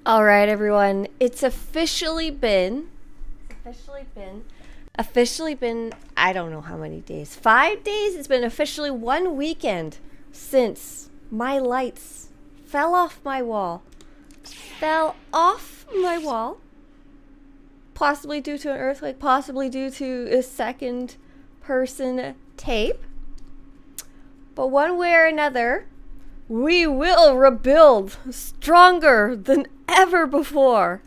All right, everyone. It's officially been, I don't know how many days. 5 days? It's been officially 1 weekend since my lights fell off my wall. Possibly due to an earthquake, possibly due to a second person tape. But one way or another, we will rebuild stronger than ever before.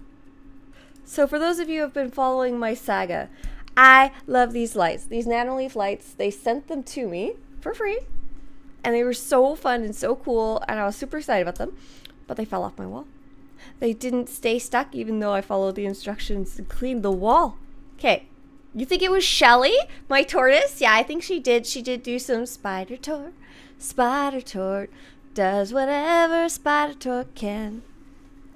So for those of you who have been following my saga, I love these lights. These Nanoleaf lights, they sent them to me for free. And they were so fun and so cool, and I was super excited about them. But they fell off my wall. They didn't stay stuck even though I followed the instructions and cleaned the wall. Okay, you think it was Shelly, my tortoise? Yeah, I think she did. She did do some spider tort. Spider tort does whatever spider tort can.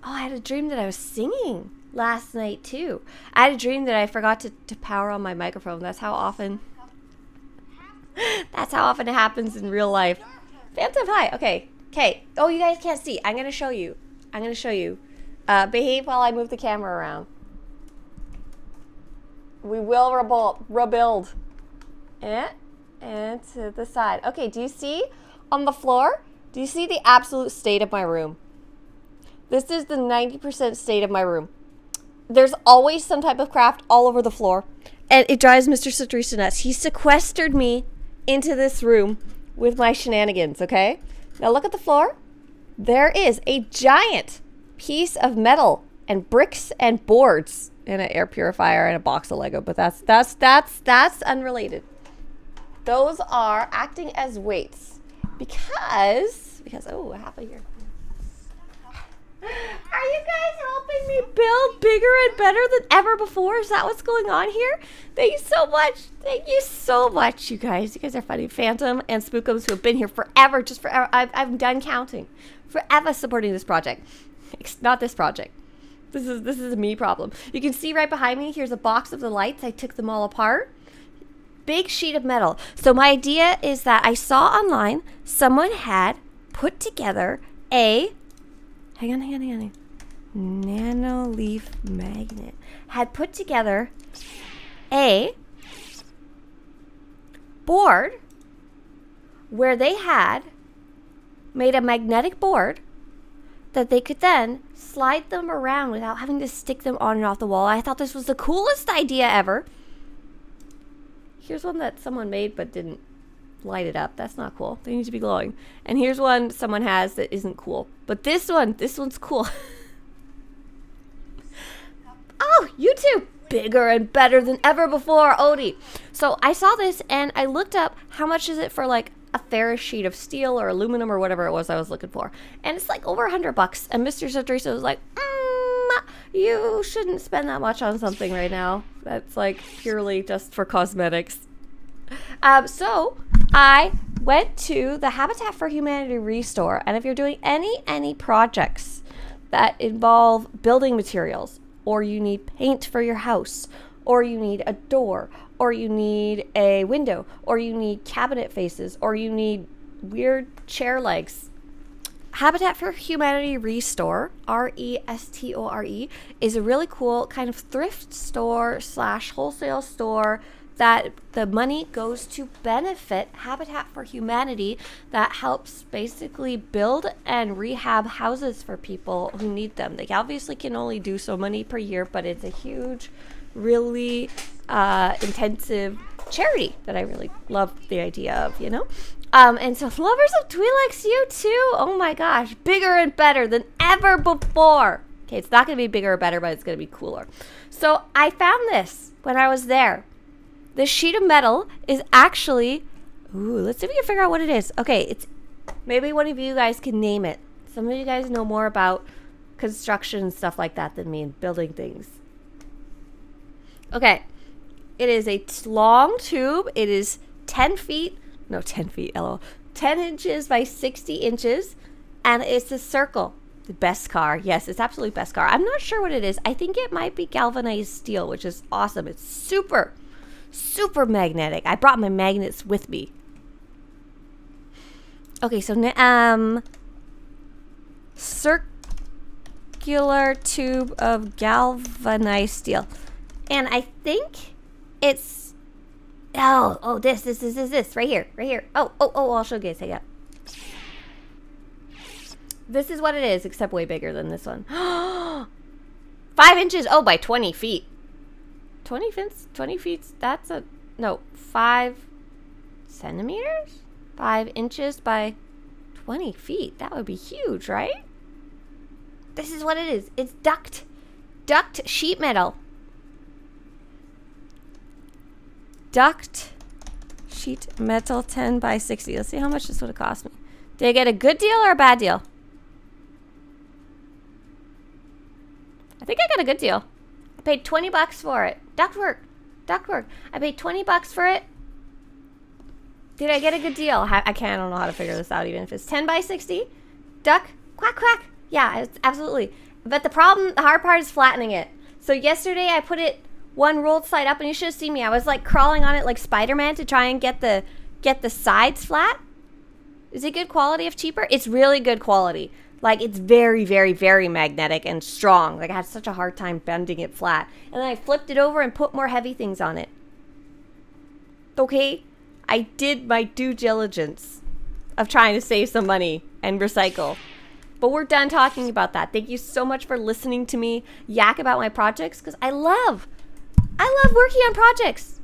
Oh, I had a dream that I was singing last night too. I had a dream that I forgot to power on my microphone. That's how often it happens in real life. Phantom, hi. Okay. Oh, you guys can't see. I'm gonna show you. Behave while I move the camera around. We will rebuild. And to the side. Okay, do you see on the floor? Do you see the absolute state of my room? This is the 90% state of my room. There's always some type of craft all over the floor. And it drives Mr. Swtorista nuts. He sequestered me into this room with my shenanigans, okay? Now look at the floor. There is a giant piece of metal and bricks and boards and an air purifier and a box of Lego, but that's unrelated. Those are acting as weights because oh, what happened here? Are you guys helping me build bigger and better than ever before? Is that what's going on here? Thank you so much. Thank you so much, you guys. You guys are funny. Phantom and Spookums, who have been here forever, just forever. I'm done counting. Forever supporting this project. Not this project. This is a me problem. You can see right behind me, here's a box of the lights. I took them all apart. Big sheet of metal. So my idea is that I saw online someone had put together a Hang on. Nanoleaf magnet. Had put together a board where they had made a magnetic board that they could then slide them around without having to stick them on and off the wall. I thought this was the coolest idea ever. Here's one that someone made but didn't light it up. That's not cool. They need to be glowing. And here's one someone has that isn't cool. But this one's cool. Oh, you too. Bigger and better than ever before, Odie. So I saw this and I looked up how much is it for like a ferrous sheet of steel or aluminum or whatever it was I was looking for. And it's like over $100. And Mr. Swtorista was like, you shouldn't spend that much on something right now. That's like purely just for cosmetics. So I went to the Habitat for Humanity Restore, and if you're doing any projects that involve building materials, or you need paint for your house, or you need a door, or you need a window, or you need cabinet faces, or you need weird chair legs, Habitat for Humanity Restore, R-E-S-T-O-R-E, is a really cool kind of thrift store / wholesale store that the money goes to benefit Habitat for Humanity that helps basically build and rehab houses for people who need them. They obviously can only do so many per year, but it's a huge, really intensive charity that I really love the idea of, you know? And so lovers of Twi'leks, you too. Oh my gosh, bigger and better than ever before. Okay, it's not going to be bigger or better, but it's going to be cooler. So I found this when I was there. This sheet of metal is actually, let's see if we can figure out what it is. Okay, it's maybe one of you guys can name it. Some of you guys know more about construction and stuff like that than me and building things. Okay, it is a long tube. It is 10 inches by 60 inches, and it's a circle. The best car. Yes, it's absolutely best car. I'm not sure what it is. I think it might be galvanized steel, which is awesome. It's super magnetic. I brought my magnets with me. Okay, so circular tube of galvanized steel. And I think it's, this right here. Oh, I'll show you guys. Hang up. This is what it is, except way bigger than this one. 5 inches, by 20 feet. 20 feet, that's 5 centimeters? 5 inches by 20 feet. That would be huge, right? This is what it is. It's duct sheet metal. Duct sheet metal 10 by 60. Let's see how much this would have cost me. Did I get a good deal or a bad deal? I think I got a good deal. I paid $20 for it. Ductwork. I paid $20 for it. Did I get a good deal? I don't know how to figure this out, even if it's 10 by 60. Duck. Quack, quack. Yeah, it's absolutely. But the hard part is flattening it. So yesterday I put it one rolled side up, and you should have seen me. I was like crawling on it like Spider-Man to try and get the sides flat. Is it good quality if cheaper? It's really good quality. Like, it's very, very, very magnetic and strong. Like, I had such a hard time bending it flat. And then I flipped it over and put more heavy things on it. Okay? I did my due diligence of trying to save some money and recycle. But we're done talking about that. Thank you so much for listening to me yak about my projects, because I love working on projects.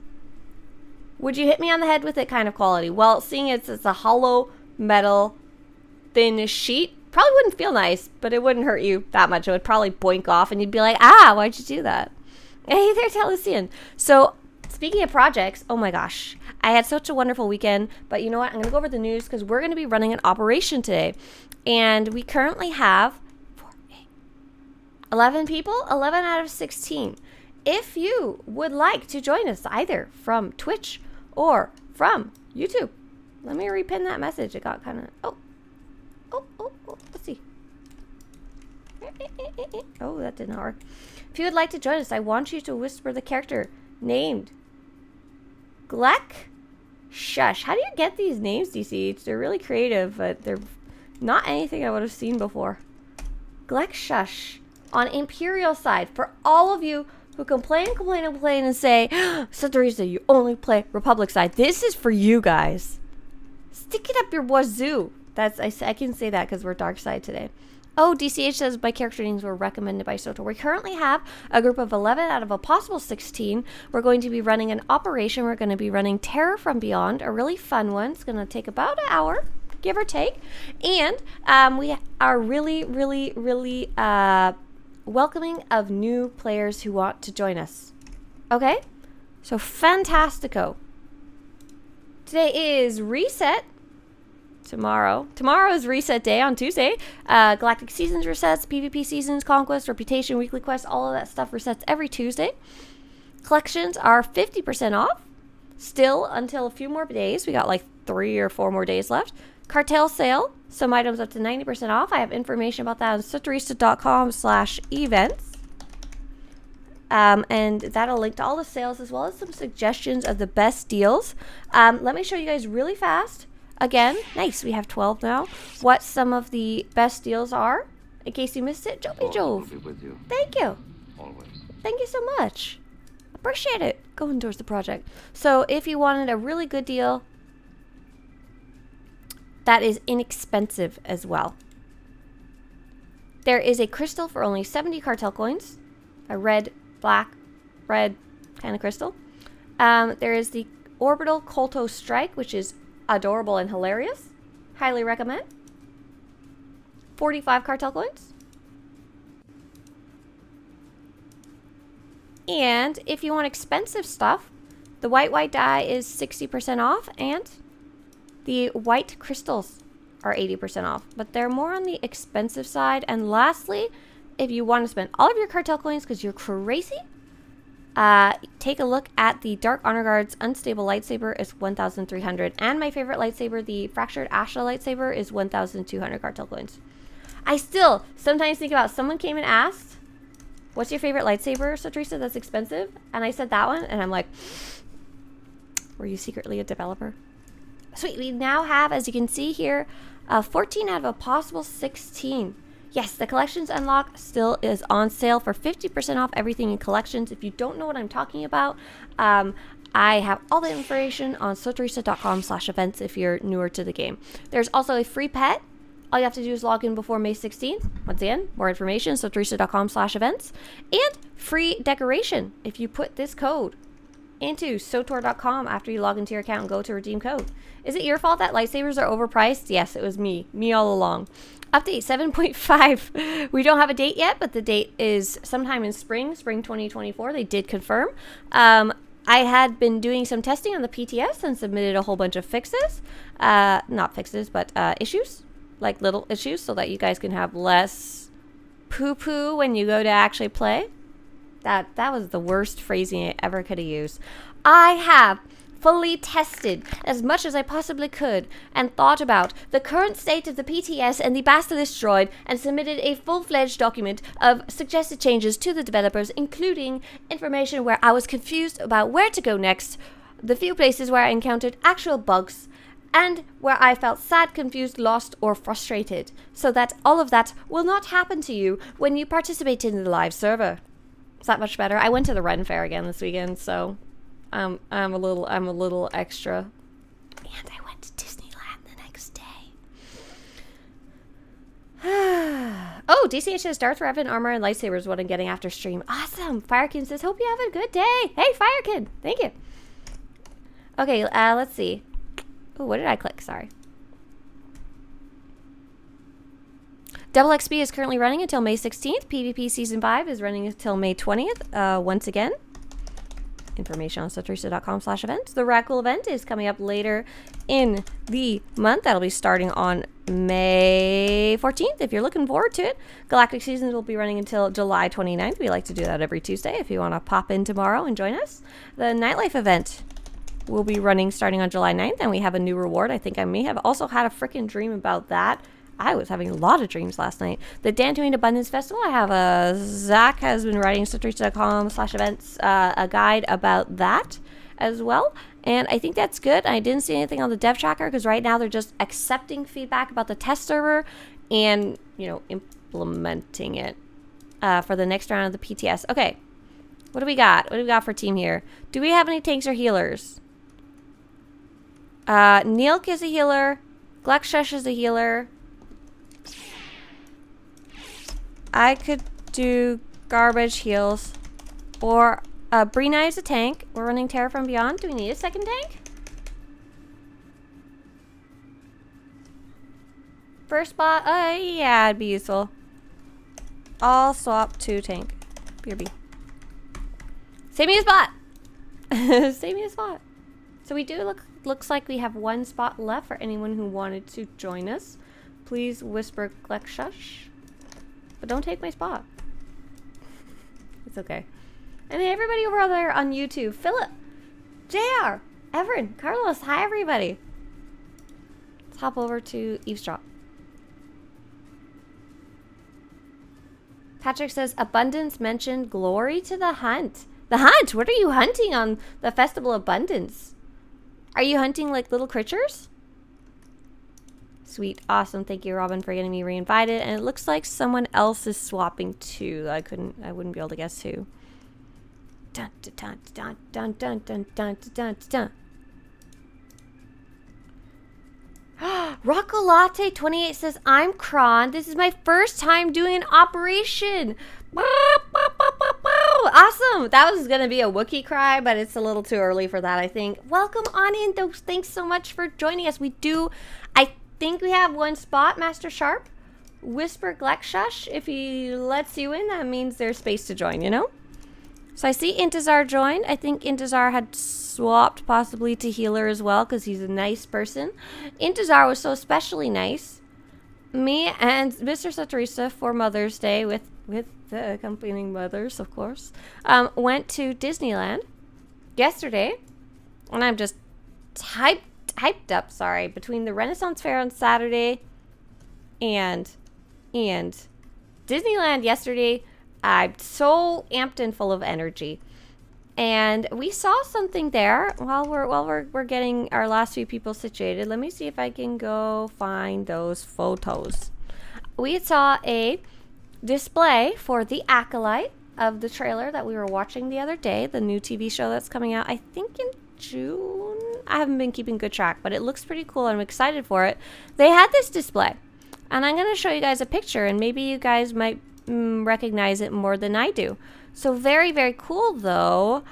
Would you hit me on the head with it kind of quality? Well, seeing it's a hollow metal thin sheet, probably wouldn't feel nice, but it wouldn't hurt you that much. It would probably boink off and you'd be like, why'd you do that? Hey there, Talisian. So speaking of projects, oh my gosh, I had such a wonderful weekend. But you know what? I'm going to go over the news because we're going to be running an operation today. And we currently have 11 people, 11 out of 16. If you would like to join us either from Twitch or from YouTube, let me repin that message. It got kind of, let's see. Oh, that did not work. If you would like to join us, I want you to whisper the character named Gleck Shush. How do you get these names, DC? They're really creative, but they're not anything I would have seen before. Gleck Shush on Imperial side. For all of you who complain and say, Swtorista, you only play Republic side. This is for you guys. Stick it up your wazoo. I can say that because we're dark side today. Oh, DCH says my character names were recommended by SWTOR. We currently have a group of 11 out of a possible 16. We're going to be running an operation. We're going to be running Terror from Beyond, a really fun one. It's going to take about an hour, give or take. And we are really, really, really welcoming of new players who want to join us. Okay? So, fantastico. Today is Reset. Tomorrow is Reset Day on Tuesday. Galactic Seasons resets, PvP Seasons, Conquest, Reputation, Weekly Quest, all of that stuff resets every Tuesday. Collections are 50% off. Still until a few more days. We got like 3 or 4 more days left. Cartel sale. Some items up to 90% off. I have information about that on Swtorista.com/events. And that'll link to all the sales as well as some suggestions of the best deals. Let me show you guys really fast. Again, nice. We have 12 now. What some of the best deals are, in case you missed it. Jovi Jove. Thank you. Always. Thank you so much. Appreciate it. Going towards the project. So if you wanted a really good deal, that is inexpensive as well. There is a crystal for only 70 cartel coins. A red, black, red kind of crystal. There is the Orbital Kolto Strike, which is adorable and hilarious. Highly recommend. 45 cartel coins. And if you want expensive stuff, the white die is 60% off, and the white crystals are 80% off. But they're more on the expensive side. And lastly, if you want to spend all of your cartel coins because you're crazy, take a look at the Dark Honor Guard's Unstable Lightsaber. It's 1,300. And my favorite lightsaber, the Fractured Ashla lightsaber, is 1,200 cartel coins. I still sometimes think about, someone came and asked, what's your favorite lightsaber, Swtorista, that's expensive? And I said that one, and I'm like, were you secretly a developer? Sweet, we now have, as you can see here, 14 out of a possible 16. Yes, the Collections Unlock still is on sale for 50% off everything in Collections. If you don't know what I'm talking about, I have all the information on Swtorista.com/events if you're newer to the game. There's also a free pet. All you have to do is log in before May 16th. Once again, more information, Swtorista.com/events. And free decoration if you put this code into SWTOR.com after you log into your account and go to redeem code. Is it your fault that lightsabers are overpriced? Yes, it was me all along. Update 7.5. We don't have a date yet, but the date is sometime in spring 2024. They did confirm. I had been doing some testing on the PTS and submitted a whole bunch of fixes. Not fixes, but issues. Like little issues so that you guys can have less poo-poo when you go to actually play. That was the worst phrasing I ever could have used. I have fully tested as much as I possibly could and thought about the current state of the PTS and the Basilisk droid and submitted a full-fledged document of suggested changes to the developers, including information where I was confused about where to go next, the few places where I encountered actual bugs, and where I felt sad, confused, lost, or frustrated, so that all of that will not happen to you when you participate in the live server. Is that much better? I went to the Ren Fair again this weekend, so I'm a little extra. And I went to Disneyland the next day. Oh, DCH says Darth Revan armor and lightsabers is what I'm getting after stream. Awesome. Firekin says, hope you have a good day. Hey, Firekin. Thank you. Okay, let's see. Oh, what did I click? Sorry. Double XP is currently running until May 16th. PvP Season 5 is running until May 20th. Once again, information on Swtorista.com/events. The Rackle event is coming up later in the month. That'll be starting on May 14th if you're looking forward to it. Galactic Seasons will be running until July 29th. We like to do that every Tuesday if you want to pop in tomorrow and join us. The Nightlife event will be running starting on July 9th, and we have a new reward. I think I may have also had a freaking dream about that. I was having a lot of dreams last night. The Dantooine Abundance Festival, I have Zach has been writing Swtorista.com/events a guide about that as well. And I think that's good. I didn't see anything on the dev tracker because right now they're just accepting feedback about the test server and, implementing it for the next round of the PTS. Okay, what do we got? What do we got for team here? Do we have any tanks or healers? Neelk is a healer. Glexshush is a healer. I could do garbage heals. Or Brina is a tank. We're running Terra from Beyond. Do we need a second tank? First spot? Yeah, it'd be useful. I'll swap to tank. BRB. Save me a spot! Save me a spot. So we do looks like we have one spot left for anyone who wanted to join us. Please whisper Glexshush. But don't take my spot. It's okay. And hey, everybody over there on YouTube. Philip, JR, Everin, Carlos, hi everybody. Let's hop over to Eavesdrop. Patrick says, Abundance mentioned glory to the hunt. The hunt? What are you hunting on the Festival of Abundance? Are you hunting like little creatures? Sweet. Awesome. Thank you, Robin, for getting me reinvited. And it looks like someone else is swapping too. I wouldn't be able to guess who. Dun dun dun dun dun dun dun dun dun dun. Rocco Latte 28 says, I'm Kron. This is my first time doing an operation. Awesome. That was going to be a Wookiee cry, but it's a little too early for that, I think. Welcome on in, though. Thanks so much for joining us. I think we have one spot, Master Sharp. Whisper Glexshush. If he lets you in, that means there's space to join, So I see Intezar joined. I think Intezar had swapped possibly to healer as well because he's a nice person. Intezar was so especially nice. Me and Mr. Swtorista for Mother's Day with the accompanying mothers, of course, went to Disneyland yesterday, and I'm just hyped up, between the Renaissance Fair on Saturday and Disneyland yesterday. I'm so amped and full of energy. And we saw something there while we're getting our last few people situated. Let me see if I can go find those photos. we saw a display for The Acolyte of the trailer that we were watching the other day, the new TV show that's coming out, I think in June. I haven't been keeping good track, but it looks pretty cool. I'm excited for it. They had this display, and I'm going to show you guys a picture, and maybe you guys might recognize it more than I do. So very, very cool, though.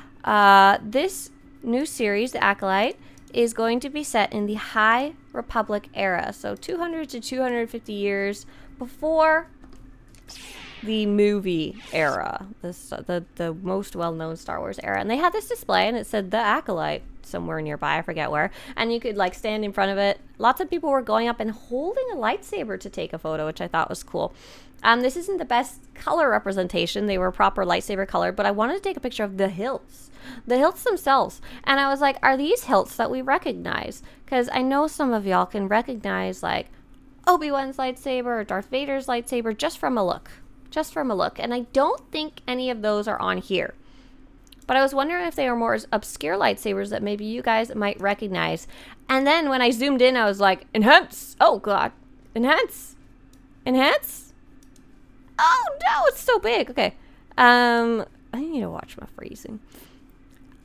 This new series, The Acolyte, is going to be set in the High Republic era, so 200 to 250 years before the movie era, the most well-known Star Wars era. And they had this display, and it said The Acolyte somewhere nearby, I forget where, and you could like stand in front of it. Lots of people were going up and holding a lightsaber to take a photo, which I thought was cool. This isn't the best color representation. They were proper lightsaber color, but I wanted to take a picture of the hilts themselves. And I was like, are these hilts that we recognize? Because I know some of y'all can recognize like Obi-Wan's lightsaber or Darth Vader's lightsaber just from a look. And I don't think any of those are on here. But I was wondering if they are more obscure lightsabers that maybe you guys might recognize. And then when I zoomed in, I was like, enhance. Oh, God. Enhance. Oh, no, it's so big. Okay. I need to watch my phrasing.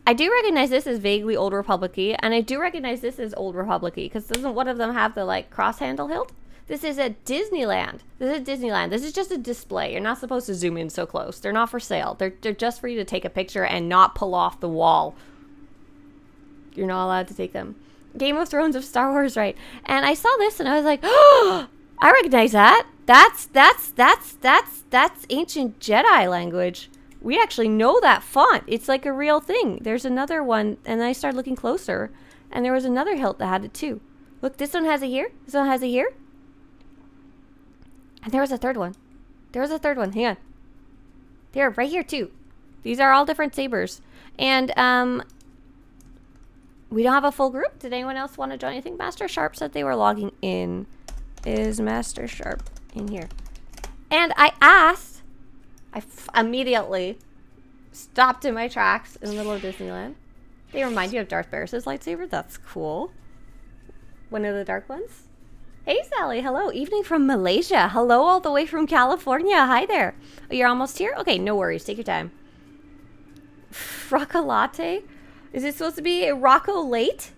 I do recognize this as vaguely Old Republic-y, and I do recognize this as Old Republic-y, because doesn't one of them have the, like, cross-handle hilt? This is at Disneyland. This is just a display. You're not supposed to zoom in so close. They're not for sale. They're just for you to take a picture and not pull off the wall. You're not allowed to take them. Game of Thrones of Star Wars, right? And I saw this and I was like, oh, I recognize that. That's ancient Jedi language. We actually know that font. It's like a real thing. There's another one, and I started looking closer, and there was another hilt that had it too. Look, this one has it here. This one has it here. And there was a third one. Hang on. There, right here too. These are all different sabers. And we don't have a full group. Did anyone else want to join? I think Master Sharp said they were logging in. Is Master Sharp in here? And I asked, I immediately stopped in my tracks in the middle of Disneyland. They remind you of Darth Barris's lightsaber. That's cool. One of the dark ones. Hey, Sally. Hello. Evening from Malaysia. Hello all the way from California. Hi there. Oh, you're almost here? Okay, no worries. Take your time. Rocco Latte? Is it supposed to be a Rocco Late?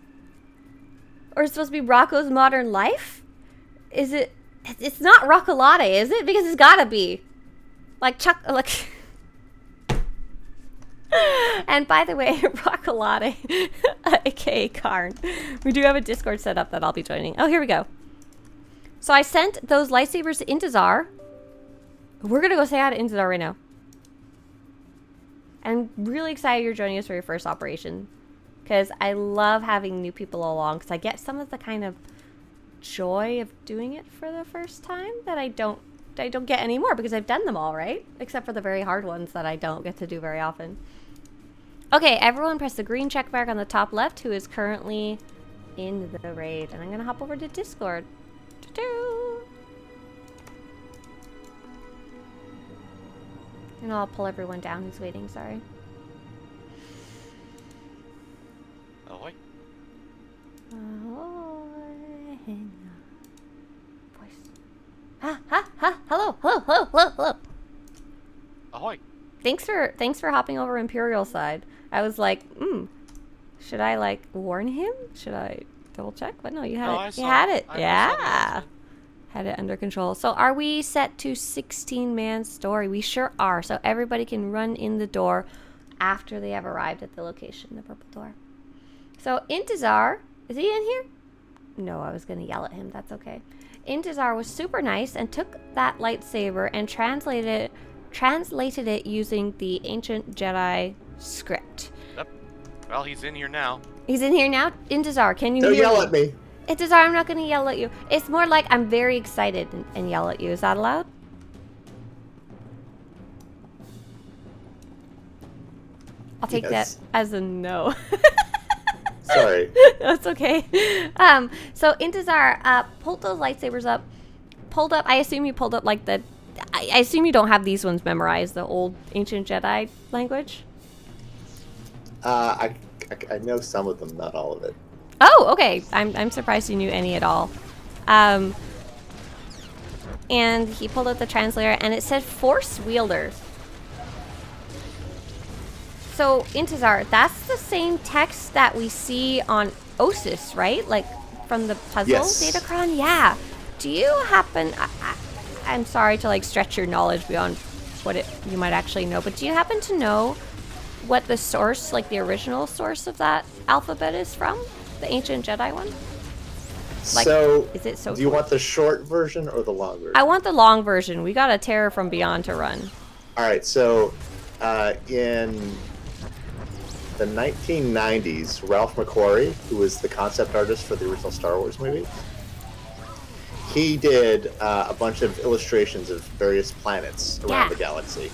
Or is it supposed to be Rocco's Modern Life? Is it... It's not Rocco Latte, is it? Because it's gotta be. Like like... And by the way, Rocco Latte, aka Karn. We do have a Discord set up that I'll be joining. Oh, here we go. So I sent those lightsabers to Intezar. We're going to go say hi to Intezar right now. I'm really excited you're joining us for your first operation. Because I love having new people along. Because I get some of the kind of joy of doing it for the first time that I don't get anymore. Because I've done them all, right? Except for the very hard ones that I don't get to do very often. Okay, everyone press the green check mark on the top left who is currently in the raid. And I'm going to hop over to Discord. And I'll pull everyone down who's waiting, sorry. Ahoy. Ahoy. Voice. Hello. Ahoy. Thanks for hopping over Imperial side. I was like, should I like warn him? Should I double check? But no, you had it. You had it. Yeah. Had it under control. So are we set to 16-man story? We sure are. So everybody can run in the door after they have arrived at the location, the purple door. So Intezar, is he in here? No, I was going to yell at him. That's okay. Intezar was super nice and took that lightsaber and translated it using the ancient Jedi script. Yep. Well, he's in here now. He's in here now? Intezar, can you hear Don't me? yell at me. Intezar, I'm not going to yell at you. It's more like I'm very excited and yell at you. Is that allowed? I'll take that as a no. Sorry. That's okay. So Intezar pulled those lightsabers up. I assume you pulled up like the... I assume you don't have these ones memorized, the old ancient Jedi language? I know some of them, not all of it. Oh, okay. I'm surprised you knew any at all. And and he pulled out the translator, and it said Force Wielder. So, Intezar, that's the same text that we see on Osis, right? Like, from the puzzle Yes. Datacron? Yeah. Do you happen... I'm sorry to, like, stretch your knowledge beyond what you might actually know, but do you happen to know what the source, like the original source of that alphabet is from? The ancient Jedi one? Like, So, is it so do you want the short version or the long version? I want the long version. We got a Terror from Beyond to run. All right, so in the 1990s, Ralph McQuarrie, who was the concept artist for the original Star Wars movie, he did a bunch of illustrations of various planets around the galaxy.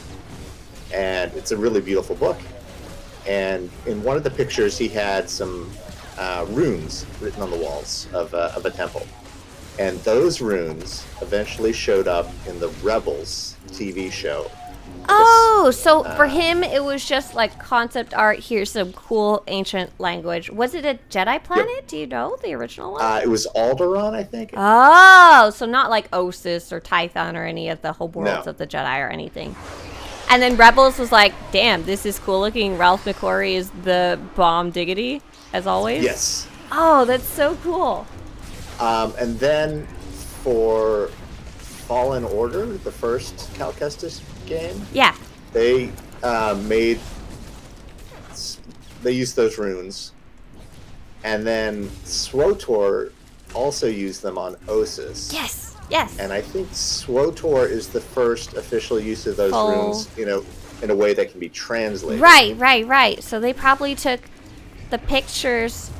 And it's a really beautiful book. And in one of the pictures, he had some runes written on the walls of a temple. And those runes eventually showed up in the Rebels TV show. Oh, so for him, it was just like concept art. Here's some cool ancient language. Was it a Jedi planet? Yep. Do you know the original one? It was Alderaan, I think. Oh, so not like Osis or Tython or any of the homeworlds No. of the Jedi or anything. And then Rebels was like, damn, this is cool looking. Ralph McQuarrie is the bomb diggity, as always. Yes. Oh, that's so cool. And then for Fallen Order, the first Cal Kestis game, Yeah. they used those runes, and then SWTOR also used them on Osis. Yes. Yes. And I think SWTOR is the first official use of those Oh. runes, in a way that can be translated. Right. So they probably took the pictures.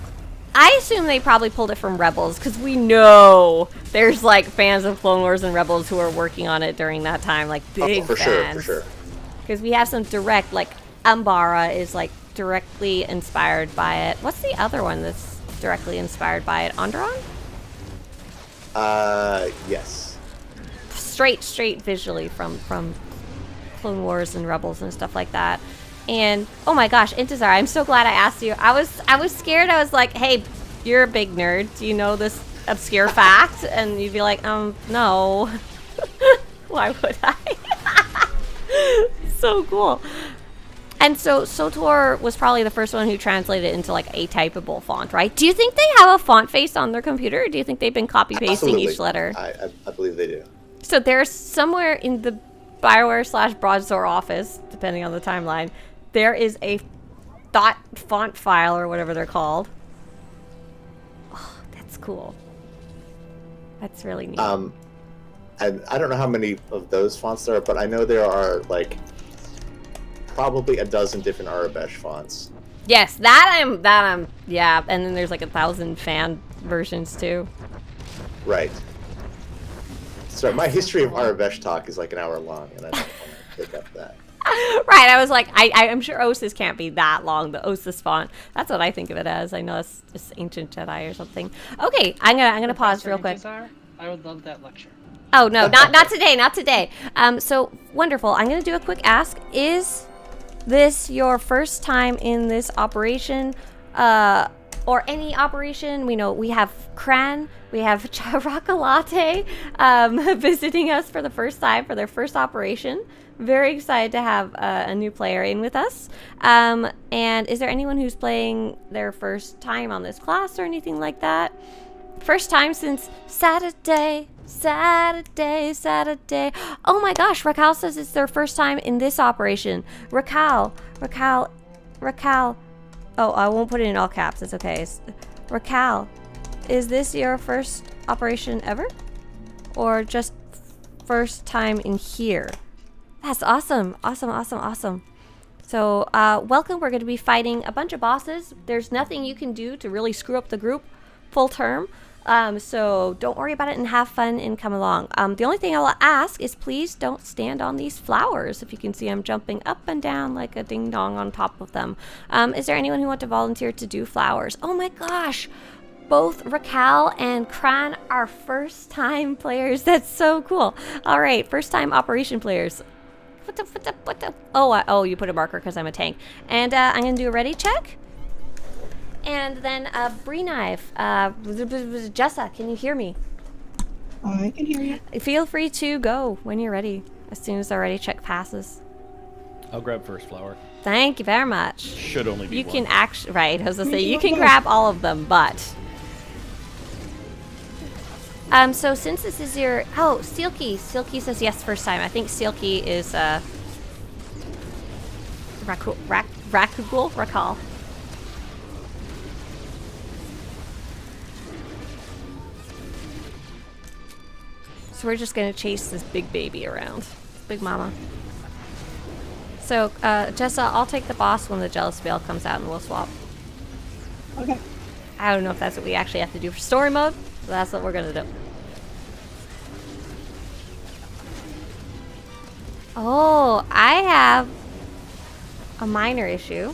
I assume they probably pulled it from Rebels, because we know there's like fans of Clone Wars and Rebels who are working on it during that time, like big for fans. sure. Because we have some direct, like Umbara is like directly inspired by it. What's the other one that's directly inspired by it? Onderon? Yes. Straight visually from Clone Wars and Rebels and stuff like that. And oh my gosh, Intezar, I'm so glad I asked you. I was scared. I was like, hey, you're a big nerd. Do you know this obscure fact? And you'd be like, no. Why would I? So cool. And so SWTOR was probably the first one who translated it into like a typable font, right? Do you think they have a font face on their computer, or do you think they've been copy pasting Absolutely. each letter? I believe they do. So there's somewhere in the Bioware/Broadsword office, depending on the timeline, there is a dot font file or whatever they're called. Oh, that's cool. That's really neat. And I don't know how many of those fonts there are, but I know there are like probably a dozen different Arabesh fonts. Yes, yeah. And then there's like 1,000 fan versions too. Right. So my history of Arabesh talk is like an hour long, and I don't want to pick up that. Right, I was like, I'm sure Osis can't be that long, the Osis font. That's what I think of it as. I know it's just ancient Jedi or something. Okay, I'm gonna pause real quick. I would love that lecture. Oh no, not today. So wonderful. I'm gonna do a quick ask. Is this your first time in this operation, or any operation? We know we have Cran, we have Charakalate visiting us for the first time for their first operation. Very excited to have a new player in with us. And is there anyone who's playing their first time on this class or anything like that? First time since Saturday. Oh my gosh, Raquel says it's their first time in this operation. Raquel. Oh, I won't put it in all caps. It's okay. Raquel, is this your first operation ever? Or just first time in here? That's awesome. Awesome. So, welcome. We're going to be fighting a bunch of bosses. There's nothing you can do to really screw up the group full term. So don't worry about it and have fun and come along. The only thing I'll ask is please don't stand on these flowers. If you can see, I'm jumping up and down like a ding dong on top of them. Is there anyone who wants to volunteer to do flowers? Oh my gosh. Both Raquel and Kran are first time players. That's so cool. All right. First time operation players. What the? Oh, you put a marker because I'm a tank. And I'm going to do a ready check. And then Bree Knife, Jessa, can you hear me? I can hear you. Feel free to go when you're ready. As soon as the ready check passes. I'll grab first flower. Thank you very much. Should only be You one. can actually, right, I was gonna say, you can can go. grab all of them, but. So since this is your, oh, Steelkey says yes first time. I think Steelkey is, Rakal. So we're just gonna chase this big baby around. Big mama. So, Jessa, I'll take the boss when the Jealous Veil comes out and we'll swap. Okay. I don't know if that's what we actually have to do for story mode, but that's what we're gonna do. Oh, I have a minor issue.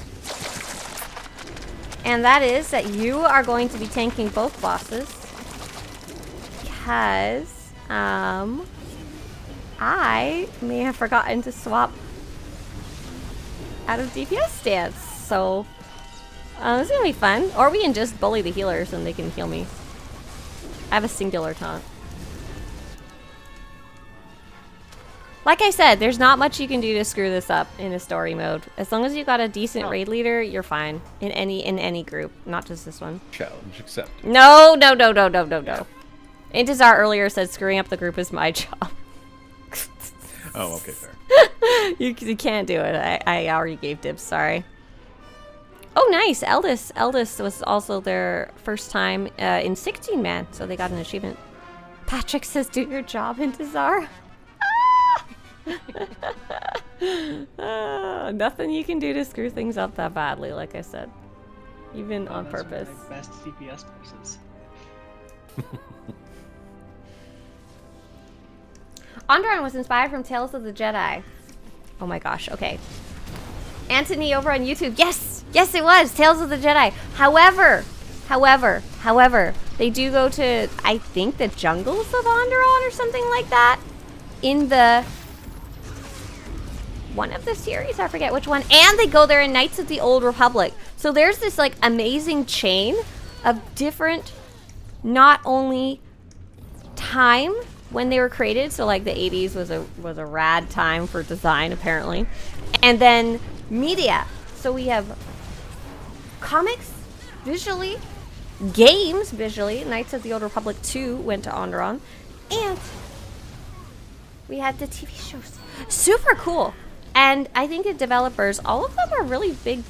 And that is that you are going to be tanking both bosses. Because, I may have forgotten to swap out of DPS stance. So, this is gonna be fun. Or we can just bully the healers and they can heal me. I have a singular taunt. Like I said, there's not much you can do to screw this up in a story mode. As long as you got a decent raid leader, you're fine. In any group, not just this one. Challenge accepted. No. Intizar earlier said screwing up the group is my job. Oh, okay, fair. You can't do it. I already gave dibs, sorry. Oh, nice. Eldest was also their first time in 16-man, so they got an achievement. Patrick says, do your job, Intizar. Nothing you can do to screw things up that badly, like I said. Even on purpose. Those are my best DPS courses. Onderon was inspired from Tales of the Jedi. Oh my gosh, okay. Anthony over on YouTube. Yes, it was Tales of the Jedi. However, they do go to, I think, the jungles of Onderon or something like that. In the one of the series, I forget which one. And they go there in Knights of the Old Republic. So there's this like amazing chain of different, not only time when they were created, so like the 80s was a rad time for design apparently, and then media. So we have comics visually, games visually. Knights of the Old Republic 2 went to Onderon, and we had the TV shows. Super cool. And I think the developers, all of them are really big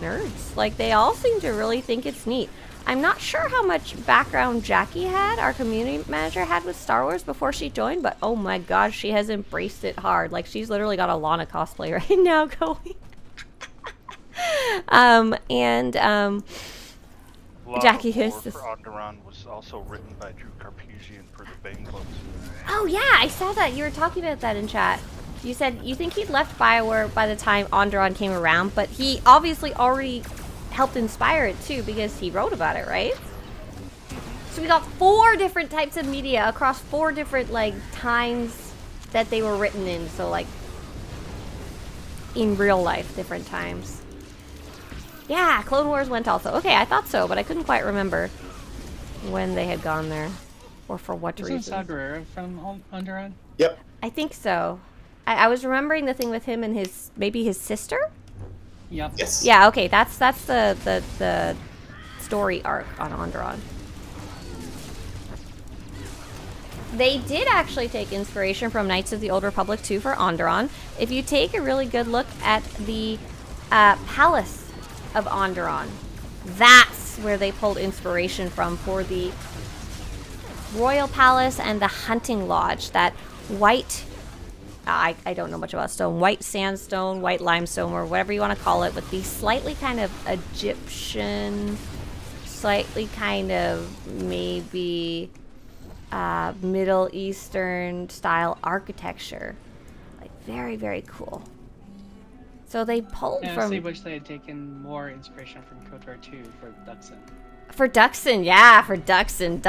nerds. Like they all seem to really think it's neat. I'm not sure how much background Jackie had, our community manager had with Star Wars before she joined, but oh my gosh, she has embraced it hard. Like she's literally got a Lana cosplay right now going. Jackie His is this. for Onderon was also written by Drew Carpusian for the Bang books. Oh yeah, I saw that. You were talking about that in chat. You said you think he'd left BioWare by the time Onderon came around, but he obviously already helped inspire it too because he wrote about it, right? So we got 4 different types of media across 4 different like times that they were written in. So like in real life, different times. Yeah, Clone Wars went also. Okay, I thought so, but I couldn't quite remember when they had gone there or for what reason. Isn't Saw Gerrera from Onderon? Yep. I think so. I was remembering the thing with him and maybe his sister. Yep. Yes. Yeah, okay, that's the story arc on Onderon. They did actually take inspiration from Knights of the Old Republic 2 for Onderon. If you take a really good look at the Palace of Onderon, that's where they pulled inspiration from for the Royal Palace and the Hunting Lodge. That white, I don't know much about stone, white sandstone, white limestone, or whatever you want to call it, with the slightly kind of Egyptian, slightly kind of maybe Middle Eastern style architecture. Like very, very cool. So they pulled I from... honestly wish they had taken more inspiration from KOTOR 2 for Duxon. For Duxon, yeah, for Duxon.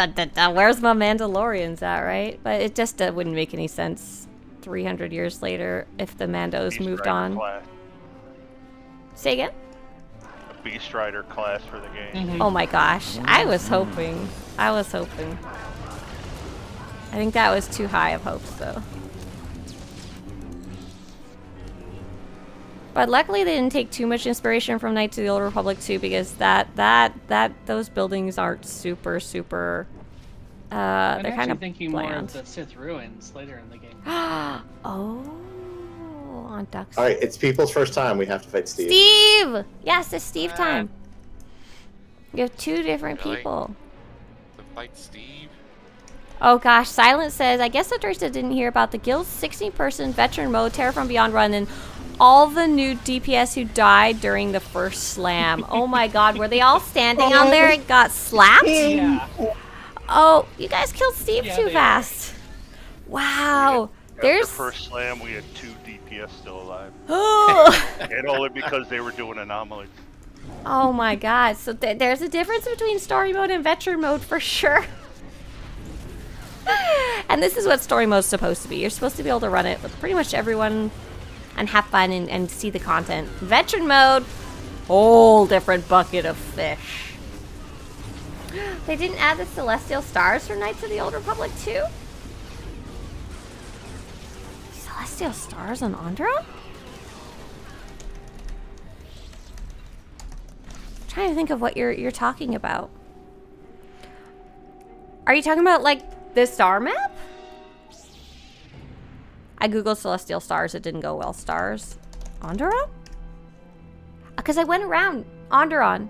Where's my Mandalorians at, right? But it just wouldn't make any sense 300 years later if the Mandos Beast moved Rider on. Class. Say again? A Beast Rider class for the game. Oh my gosh. I was hoping. I think that was too high of hopes, though. But luckily they didn't take too much inspiration from Knights of the Old Republic 2 because those buildings aren't super I'm they're kind actually of thinking bland. more of the Sith ruins later in the game. Oh, on Ducks. All right, it's people's first time. We have to fight Steve. Steve! Yes, it's Steve time. You have two different Really? people. To fight Steve. Oh gosh, Silence says, I guess Swtorista didn't hear about the guild's 16-person veteran mode, Terror from Beyond run, and all the new DPS who died during the first slam. Oh my god, were they all standing on there and got slapped? Yeah. Oh, you guys killed Steve Yeah, too they fast. Wow. There's... After first slam, we had 2 DPS still alive. Oh. And only because they were doing anomalies. Oh my god. So there's a difference between story mode and veteran mode for sure. And this is what story mode's supposed to be. You're supposed to be able to run it with pretty much everyone and have fun and see the content. Veteran mode, whole different bucket of fish. They didn't add the Celestial Stars for Knights of the Old Republic 2? Celestial Stars on Onderon? I'm trying to think of what you're talking about. Are you talking about like the star map? I googled Celestial Stars, it didn't go well. Stars? Onderon? Because I went around Onderon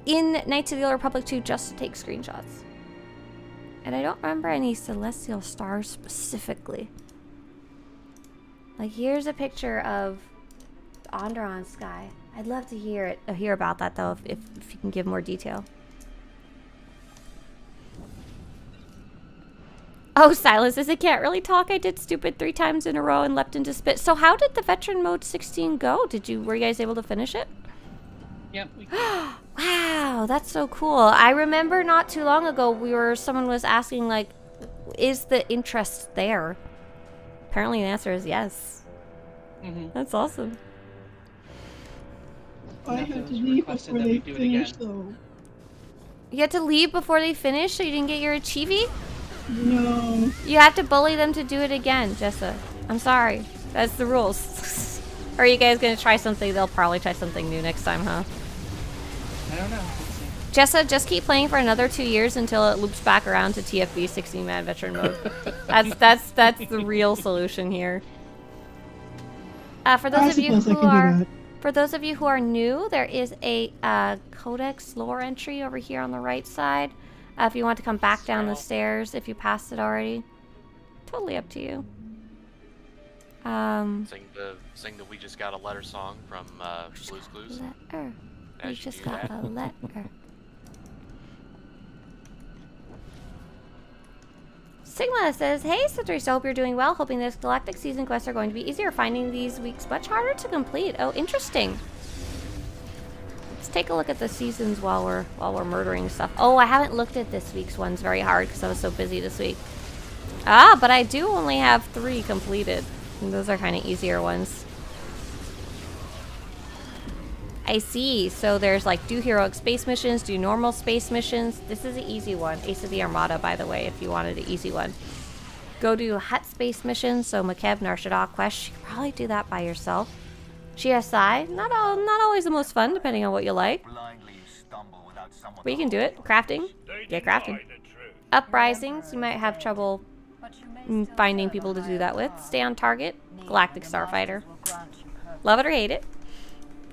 in Knights of the Old Republic 2 just to take screenshots. And I don't remember any Celestial Stars specifically. Like, here's a picture of the Onderon sky. I'd love to hear about that, though, if you can give more detail. Oh, Silas says, I can't really talk. I did stupid 3 times in a row and leapt into spit. So how did the veteran mode 16 go? Were you guys able to finish it? Yep. Wow, that's so cool. I remember not too long ago someone was asking, like, is the interest there? Apparently the answer is yes. That's awesome. I had to leave before they finished, though. You had to leave before they finished, so you didn't get your achievie? No. You have to bully them to do it again, Jessa. I'm sorry. That's the rules. Or are you guys gonna try something? They'll probably try something new next time, huh? I don't know. Jessa, just keep playing for another 2 years until it loops back around to TFB 16-man veteran mode. That's the real solution here. For those of you who are new, there is a Codex lore entry over here on the right side. If you want to come back down the stairs, if you passed it already, totally up to you. Sing the "We Just Got a Letter" song from Blue's Clues. Letter. We just got a letter. Sigma says, hey, Swtorista, hope you're doing well. Hoping this galactic season quests are going to be easier. Finding these weeks much harder to complete. Oh, interesting. Let's take a look at the seasons while we're murdering stuff. Oh, I haven't looked at this week's ones very hard because I was so busy this week. Ah, but I do only have 3 completed. And those are kind of easier ones. I see. So there's like do heroic space missions, do normal space missions. This is an easy one. Ace of the Armada, by the way, if you wanted an easy one. Go do hut space missions. So Makeb, Narshada quest. You can probably do that by yourself. GSI, not always the most fun, depending on what you like. But you can do it. Crafting, get crafting. Uprisings, you might have trouble finding people to do that with. Stay on target. Galactic Starfighter. Love it or hate it.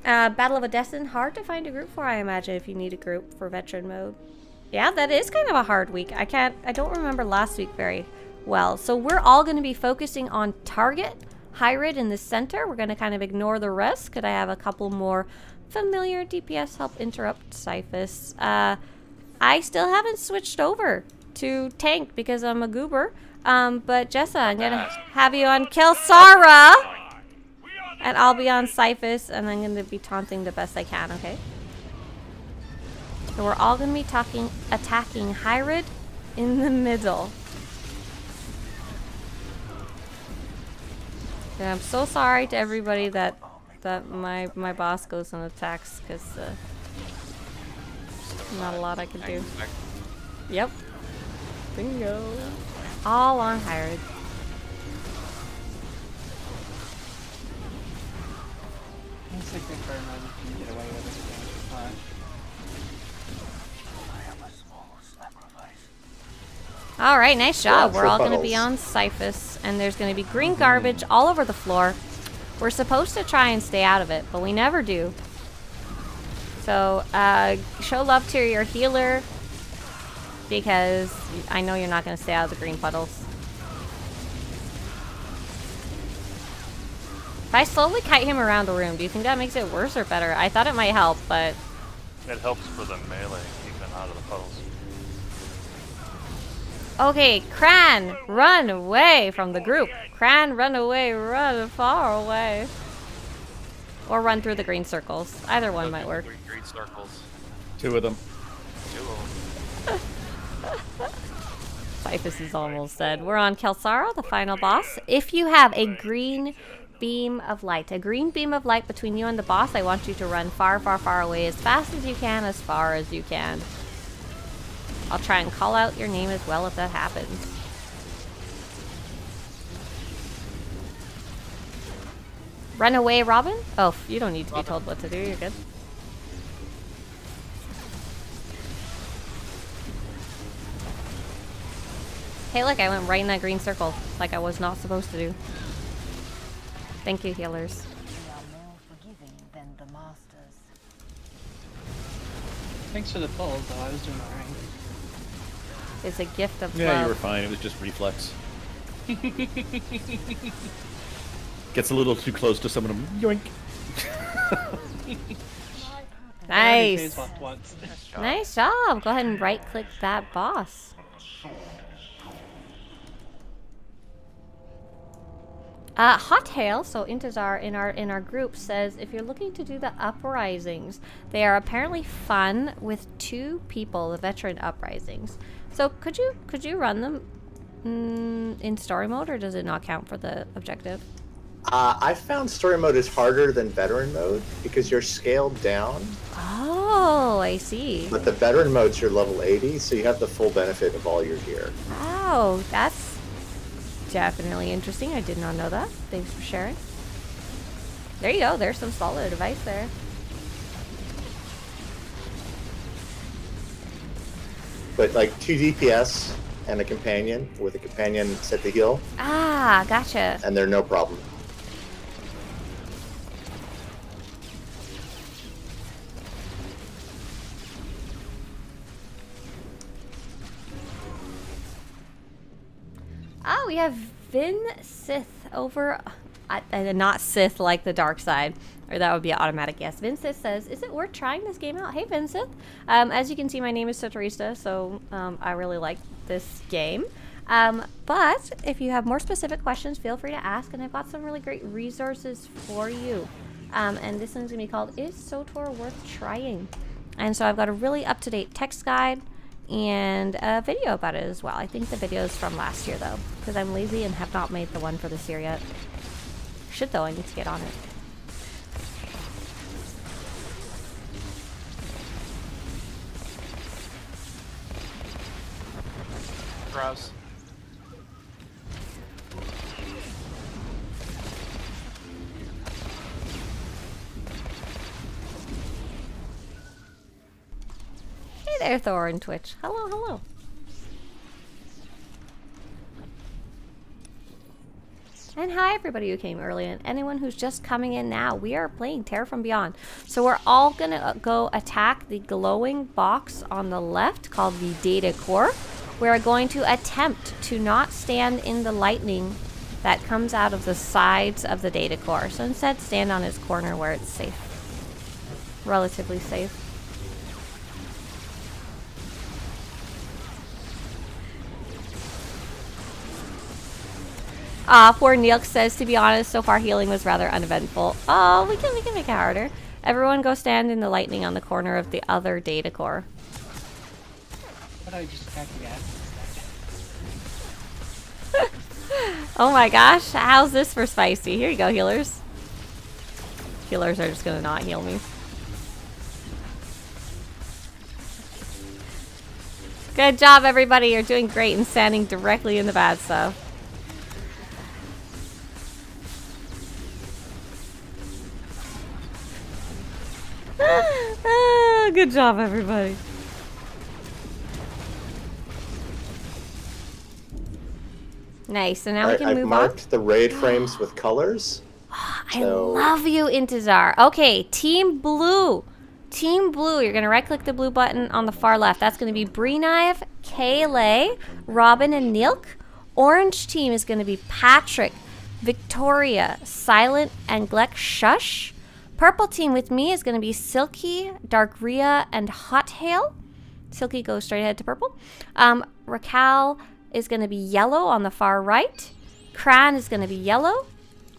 Battle of Odessin, hard to find a group for, I imagine, if you need a group for veteran mode. Yeah, that is kind of a hard week. I don't remember last week very well. So we're all going to be focusing on target, Hyride in the center. We're going to kind of ignore the rest. Could I have a couple more familiar DPS help interrupt Cyphus? I still haven't switched over to tank because I'm a goober. But Jessa, I'm going to have you on Kelsara. And I'll be on Cyphus, and I'm going to be taunting the best I can, okay? So we're all going to be attacking Hyride in the middle. And I'm so sorry to everybody that my boss goes and attacks, because not a lot I can do. Yep. Bingo. All on hired. It's a good burn run. You can get away with it again. All right, nice job. Yeah, We're all going to puddles. be on Cyphus, and there's going to be green garbage all over the floor. We're supposed to try and stay out of it, but we never do. So, show love to your healer, because I know you're not going to stay out of the green puddles. If I slowly kite him around the room, do you think that makes it worse or better? I thought it might help, but... It helps for the melee, keep them out of the puddles. Okay, Cran, run away from the group. Cran, run away, run far away. Or run through the green circles. Either one might work. Green circles. 2 of them. 2 of them. Cyphus is almost dead. We're on Kelsara, the final boss. If you have a green beam of light between you and the boss, I want you to run far, far, far away as fast as you can, as far as you can. I'll try and call out your name as well if that happens. Run away, Robin? Oh, you don't need to be told what to do. You're good. Hey, look, I went right in that green circle like I was not supposed to do. Thank you, healers. Thanks for the pull, though. I was doing alright. It's a gift of Yeah, you were love. fine. It was just reflex. Gets a little too close to someone. Yoink. Nice. Once. Nice job. Go ahead and right-click that boss. Hot Hail, so Intezar in our group says if you're looking to do the uprisings, they are apparently fun with 2 people, the veteran uprisings. So could you run them in story mode, or does it not count for the objective? I found story mode is harder than veteran mode because you're scaled down, Oh, I see. but the veteran mode's your level 80, so you have the full benefit of all your gear. Wow, that's definitely interesting. I did not know that. Thanks for sharing. There you go. There's some solid advice there. But like 2 DPS and a companion, with a companion set to heal, Ah, gotcha. and they're no problem. Oh, we have Vin Sith over... not Sith like the dark side. Or that would be an automatic yes. Vin Sith says, is it worth trying this game out? Hey, Vin Sith. As you can see, my name is Swtorista, so I really like this game. But if you have more specific questions, feel free to ask. And I've got some really great resources for you. And this one's going to be called, Is SWTOR Worth Trying? And so I've got a really up-to-date text guide and a video about it as well. I think the video is from last year, though, because I'm lazy and have not made the one for this year yet. Should, though. I need to get on it. Browse. Hey there, Thor and Twitch. Hello, hello. And hi, everybody who came early, and anyone who's just coming in now. We are playing Terror from Beyond. So we're all going to go attack the glowing box on the left called the Data Core. We're going to attempt to not stand in the lightning that comes out of the sides of the Data Core. So instead, stand on its corner where it's safe. Relatively safe. Poor Neilk says, to be honest, so far healing was rather uneventful. Oh, we can make it harder. Everyone go stand in the lightning on the corner of the other Data Core. But I just attacked the ass. Oh my gosh, how's this for spicy? Here you go, healers. Healers are just gonna not heal me. Good job, everybody. You're doing great and standing directly in the bad stuff. Good job, everybody. Nice. So now we can I've move marked the raid frames with colors. I love you, Intezar. Okay, Team Blue. Team Blue, you're going to right-click the blue button on the far left. That's going to be Breenaive, Kayle, Robin, and Nilk. Orange team is going to be Patrick, Victoria, Silent, and Gleck Shush. Purple team with me is going to be Silky, Dark Rhea, and Hot Hail. Silky goes straight ahead to purple. Raquel is going to be yellow on the far right. Kran is going to be yellow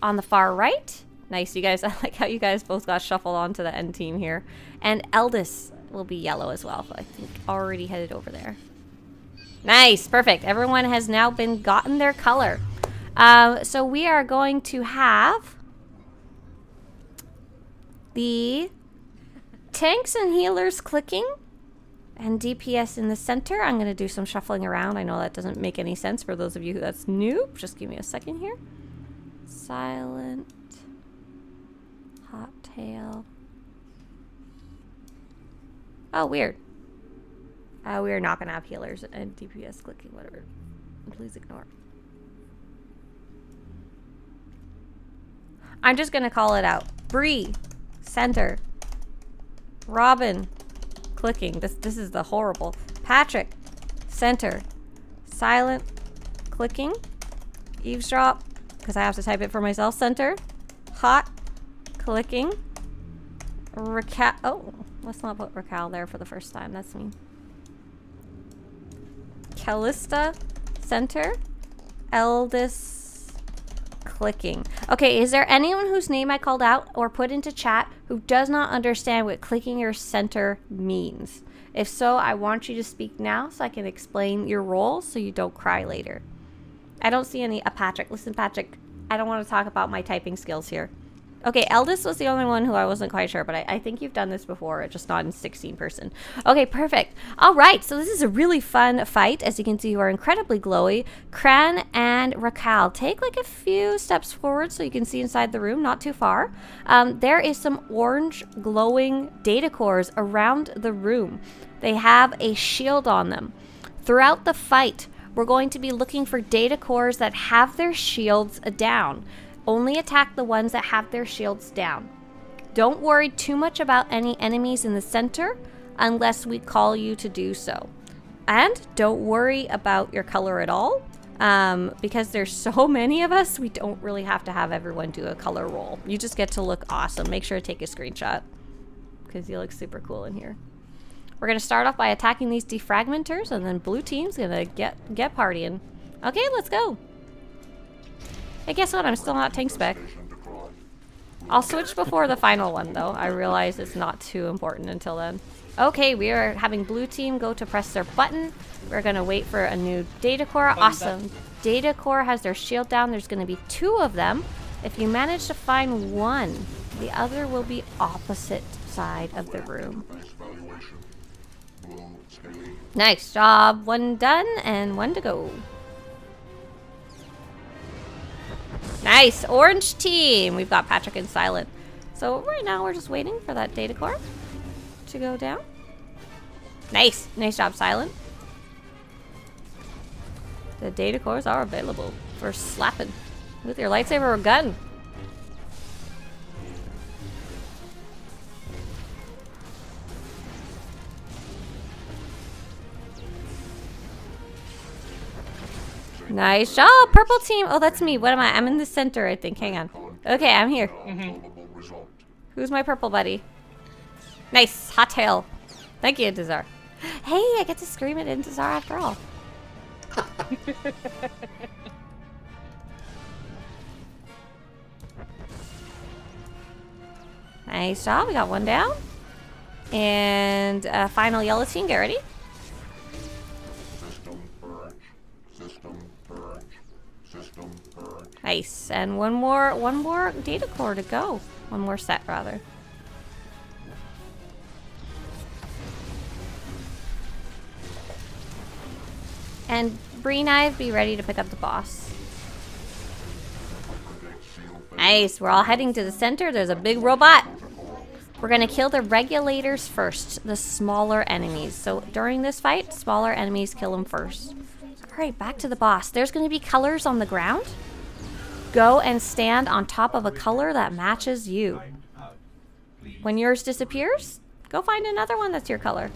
on the far right. Nice, you guys. I like how you guys both got shuffled onto the end team here. And Eldis will be yellow as well. So I think already headed over there. Nice, perfect. Everyone has now been gotten their color. So we are going to have the tanks and healers clicking and DPS in the center. I'm going to do some shuffling around. I know that doesn't make any sense for those of you that's new. Just give me a second here. Silent. Hot Tail. Oh, weird. We are not going to have healers and DPS clicking, whatever. Please ignore. I'm just going to call it out. Bree, center. Robin, clicking. This is the horrible. Patrick, center. Silent, clicking. Eavesdrop, because I have to type it for myself, center. Hot, clicking. Raquel. Oh, let's not put Raquel there for the first time. That's mean. Callista, center. Eldis, clicking. Okay, is there anyone whose name I called out or put into chat who does not understand what clicking your center means? If so, I want you to speak now so I can explain your role so you don't cry later. I don't see any. Patrick. Listen, Patrick, I don't want to talk about my typing skills here. Okay, Eldis was the only one who I wasn't quite sure, but I think you've done this before, just not in 16 person. Okay, perfect. All right, so this is a really fun fight. As you can see, you are incredibly glowy. Kran and Raquel, take like a few steps forward so you can see inside the room, not too far. There is some orange glowing data cores around the room. They have a shield on them. Throughout the fight, we're going to be looking for data cores that have their shields down. Only attack the ones that have their shields down. Don't worry too much about any enemies in the center unless we call you to do so. And don't worry about your color at all. Because there's so many of us, we don't really have to have everyone do a color roll. You just get to look awesome. Make sure to take a screenshot because you look super cool in here. We're going to start off by attacking these defragmenters, and then blue team's going to get partying. Okay, let's go. Hey, guess what? I'm still not tank spec. I'll switch before the final one, though. I realize it's not too important until then. Okay, we are having blue team go to press their button. We're going to wait for a new data core. Awesome. Data core has their shield down. There's going to be 2 of them. If you manage to find one, the other will be opposite side of the room. Nice job. 1 done and 1 to go. Nice. Orange team. We've got Patrick and Silent. So right now we're just waiting for that data core to go down. Nice. Nice job, Silent. The data cores are available for slapping with your lightsaber or gun. Nice job, purple team. Oh, that's me. What am I? I'm in the center, I think. Hang on. Okay, I'm here. Who's my purple buddy? Nice. Hot tail. Thank you, Intezar. Hey, I get to scream at Intezar after all. Nice job. We got 1 down. And final yellow team. Get ready. Nice, and one more data core to go. 1 more set, rather. And Bree Knife, be ready to pick up the boss. Nice, we're all heading to the center. There's a big robot. We're gonna kill the regulators first, the smaller enemies. So during this fight, smaller enemies kill them first. All right, back to the boss. There's gonna be colors on the ground. Go and stand on top of a color that matches you. When yours disappears, go find another one that's your color.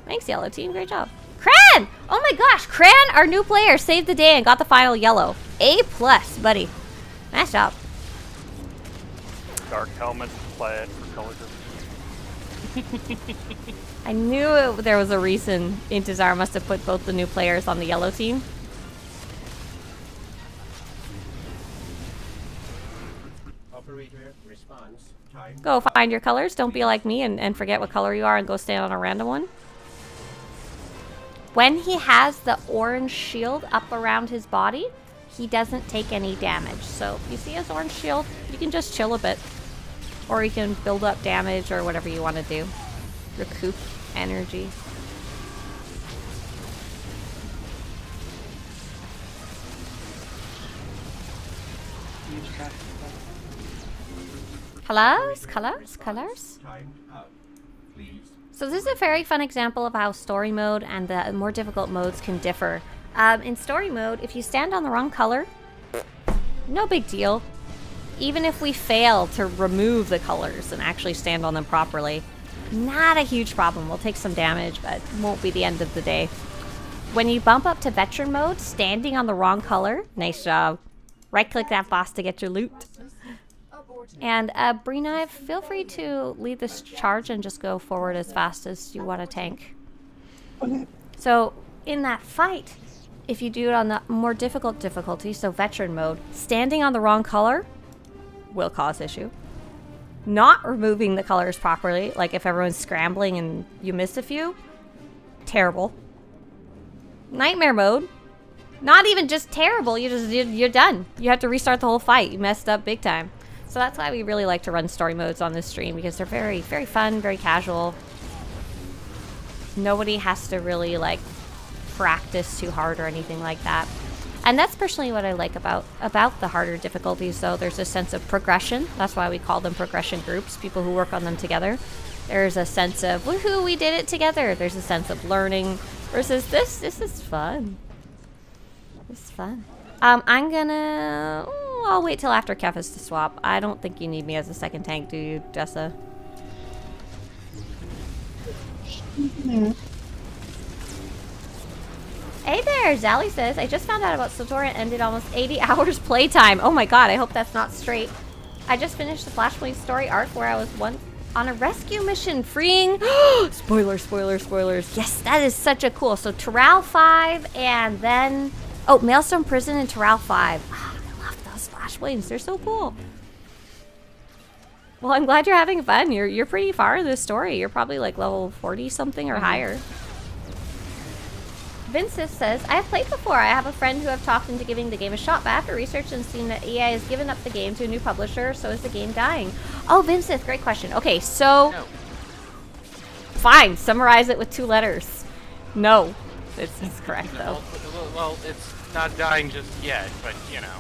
Thanks, yellow team, great job. Cran! Oh my gosh, Cran, our new player, saved the day and got the final yellow. A+, buddy. Nice job. Dark helmet, plaid for color. I knew there was a reason Intezar must have put both the new players on the yellow team. Operator response. Time. Go find your colors. Don't be like me and forget what color you are and go stand on a random one. When he has the orange shield up around his body, he doesn't take any damage. So if you see his orange shield, you can just chill a bit. Or you can build up damage or whatever you want to do. Recoup energy. Colors, colors, colors. Time out. Please. So this is a very fun example of how story mode and the more difficult modes can differ. In story mode, if you stand on the wrong color, no big deal. Even if we fail to remove the colors and actually stand on them properly, not a huge problem. We'll take some damage, but it won't be the end of the day. When you bump up to veteran mode, standing on the wrong color, nice job. Right-click that boss to get your loot. And Brina, feel free to lead this charge and just go forward as fast as you want to tank. Okay. So in that fight, if you do it on the more difficult difficulty, so veteran mode, standing on the wrong color will cause issue. Not removing the colors properly, like if everyone's scrambling and you miss a few, terrible. Nightmare mode, not even just terrible, you're done. You have to restart the whole fight. You messed up big time. So that's why we really like to run story modes on this stream, because they're very, very fun, very casual. Nobody has to really like practice too hard or anything like that. And that's personally what I like about the harder difficulties. So there's a sense of progression. That's why we call them progression groups, people who work on them together. There's a sense of, woohoo, we did it together. There's a sense of learning versus this is fun. This is fun. I'm gonna, I'll wait till after Kefis to swap. I don't think you need me as a second tank, do you, Jessa? Yeah. Hey there, Zally says, I just found out about SWTOR and ended almost 80 hours playtime. Oh my god, I hope that's not straight. I just finished the Flashpoint story arc where I was once on a rescue mission freeing... spoilers, spoilers, spoilers. Yes, that is such a cool... So Terral 5 and then... Oh, Maelstrom Prison and Terral 5. Oh, I love those Flashpoints. They're so cool. Well, I'm glad you're having fun. You're pretty far in this story. You're probably like level 40 something or higher. Vincent says, I have played before. I have a friend who I've talked into giving the game a shot, but after research and seeing that EA has given up the game to a new publisher, so is the game dying? Oh, Vincent, great question. Okay, so... No. Fine, summarize it with 2 letters. No. It's correct, though. Well, it's not dying just yet, but, you know.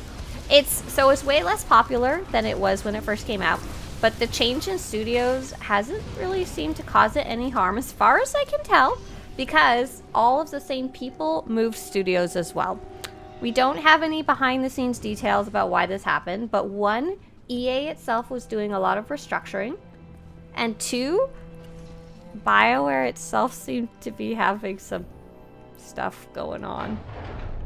It's way less popular than it was when it first came out, but the change in studios hasn't really seemed to cause it any harm as far as I can tell. Because all of the same people moved studios as well. We don't have any behind the scenes details about why this happened, but 1, EA itself was doing a lot of restructuring, and 2, BioWare itself seemed to be having some stuff going on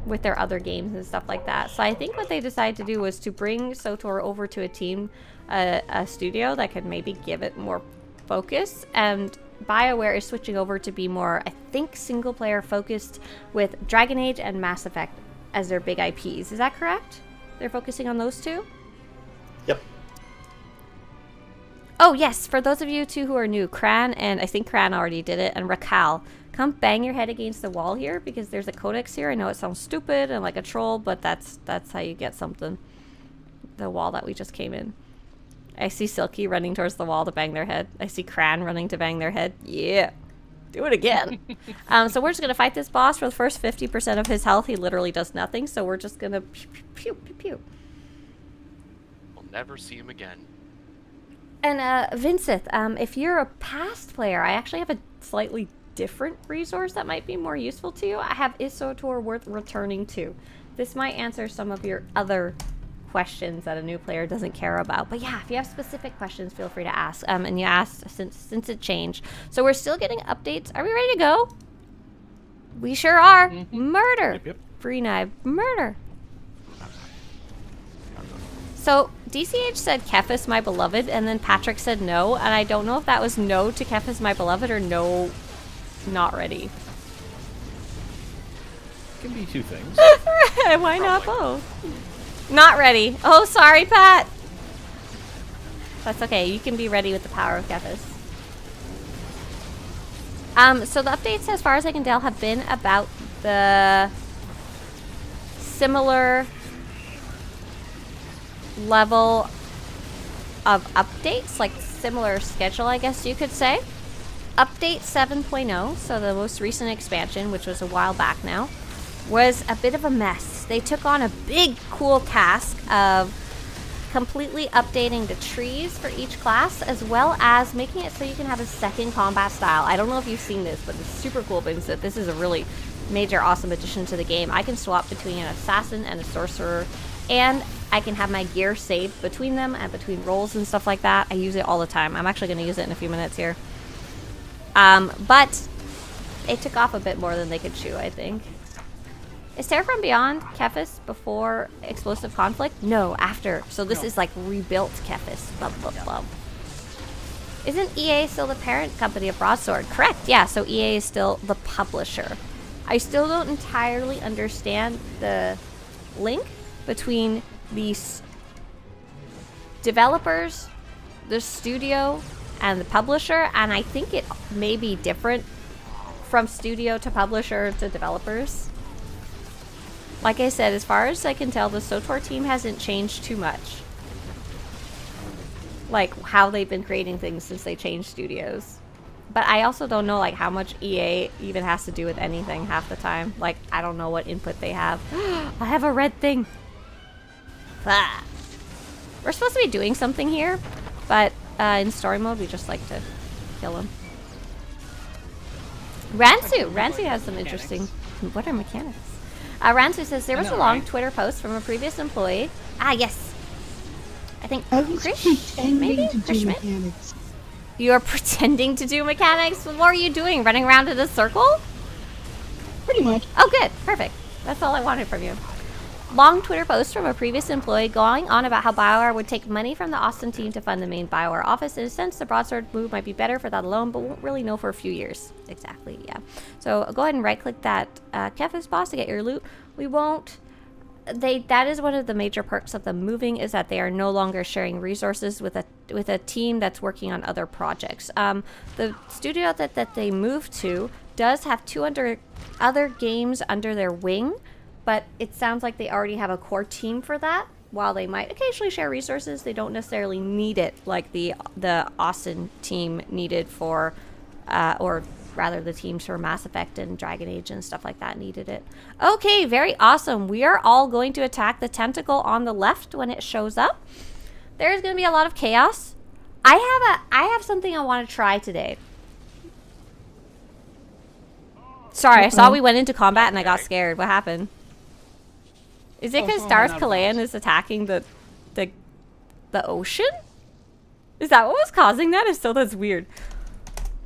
with their other games and stuff like that. So I think what they decided to do was to bring SWTOR over to a team, a studio that could maybe give it more focus, and BioWare is switching over to be more, I think, single-player focused with Dragon Age and Mass Effect as their big IPs. Is that correct? They're focusing on those 2? Yep. Oh, yes. For those of you, too, who are new, Kran, and I think Kran already did it, and Rakal, come bang your head against the wall here because there's a codex here. I know it sounds stupid and like a troll, but that's how you get something. The wall that we just came in. I see Silky running towards the wall to bang their head. I see Kran running to bang their head. Yeah. Do it again. So we're just going to fight this boss for the first 50% of his health. He literally does nothing, so we're just going to pew, pew, pew, pew. We'll never see him again. And Vincent, if you're a past player, I actually have a slightly different resource that might be more useful to you. I have Is SWTOR worth returning to? This might answer some of your other questions that a new player doesn't care about. But yeah, if you have specific questions, feel free to ask. And you asked since it changed. So we're still getting updates. Are we ready to go? We sure are. Murder. Yep. Free knife. Murder. So DCH said Kefis my beloved, and then Patrick said no, and I don't know if that was no to Kefis my beloved or no, not ready. Can be two things. Why not both? Not ready. Oh, sorry, Pat. That's okay. You can be ready with the power of Kefis. So the updates, as far as I can tell, have been about the similar level of updates, like similar schedule, I guess you could say. Update 7.0, so the most recent expansion, which was a while back now, was a bit of a mess. They took on a big, cool task of completely updating the trees for each class, as well as making it so you can have a second combat style. I don't know if you've seen this, but it's super cool, Vincent. This is a really major, awesome addition to the game. I can swap between an assassin and a sorcerer, and I can have my gear saved between them and between rolls and stuff like that. I use it all the time. I'm actually going to use it in a few minutes here. But it took off a bit more than they could chew, I think. Is Terra from Beyond Kefis before Explosive Conflict? No, after. So this is like rebuilt Kefis. Blah, blah, blah. Isn't EA still the parent company of Broadsword? Correct, yeah, so EA is still the publisher. I still don't entirely understand the link between the developers, the studio, and the publisher, and I think it may be different from studio to publisher to developers. Like I said, as far as I can tell, the SWTOR team hasn't changed too much. Like, how they've been creating things since they changed studios. But I also don't know, like, how much EA even has to do with anything half the time. Like, I don't know what input they have. I have a red thing. Ah. We're supposed to be doing something here, but in story mode, we just like to kill him. Ransu has some interesting... What are mechanics? Ransu says, there was a long Twitter post from a previous employee. Ah, yes. I think I was Krish, pretending maybe? to Krish do Schmidt? mechanics. You're pretending to do mechanics? What are you doing? Running around in a circle? Pretty much. Oh, good. Perfect. That's all I wanted from you. Long Twitter post from a previous employee going on about how BioWare would take money from the Austin team to fund the main BioWare office. In a sense, the Broadsword move might be better for that alone, but won't really know for a few years. Exactly, yeah. So go ahead and right-click that Kefis boss to get your loot. We won't... That is one of the major perks of them moving, is that they are no longer sharing resources with a team that's working on other projects. The studio that they moved to does have 200 other games under their wing, but it sounds like they already have a core team for that. While they might occasionally share resources, they don't necessarily need it like the Austin team needed for, or rather the teams for Mass Effect and Dragon Age and stuff like that needed it. Okay, very awesome. We are all going to attack the tentacle on the left when it shows up. There's going to be a lot of chaos. I have something I want to try today. Sorry, I saw we went into combat and I got scared. What happened? Is it because Darth Kalayan is attacking the ocean? Is that what was causing that? If so, that's weird.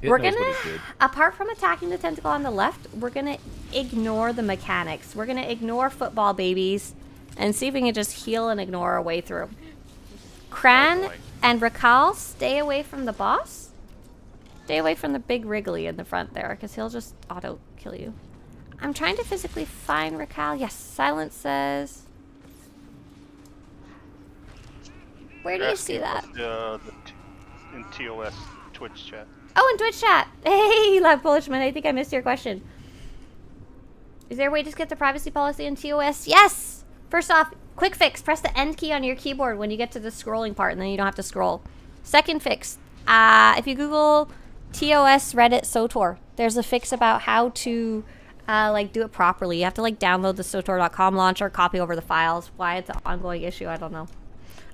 We're gonna, apart from attacking the tentacle on the left, we're gonna ignore the mechanics. We're gonna ignore football babies and see if we can just heal and ignore our way through. Kran and Rakal, stay away from the boss. Stay away from the big Wrigley in the front there, because he'll just auto kill you. I'm trying to physically find Rakal. Yes, Silence says. Where do you see that? In TOS Twitch chat. Oh, in Twitch chat. Hey, Loud Polishman, I think I missed your question. Is there a way to get the privacy policy in TOS? Yes! First off, quick fix. Press the end key on your keyboard when you get to the scrolling part, and then you don't have to scroll. Second fix. If you Google TOS Reddit SWTOR. There's a fix about how to like do it properly. You have to like download the SWTOR.com launcher, copy over the files. Why it's an ongoing issue, I don't know.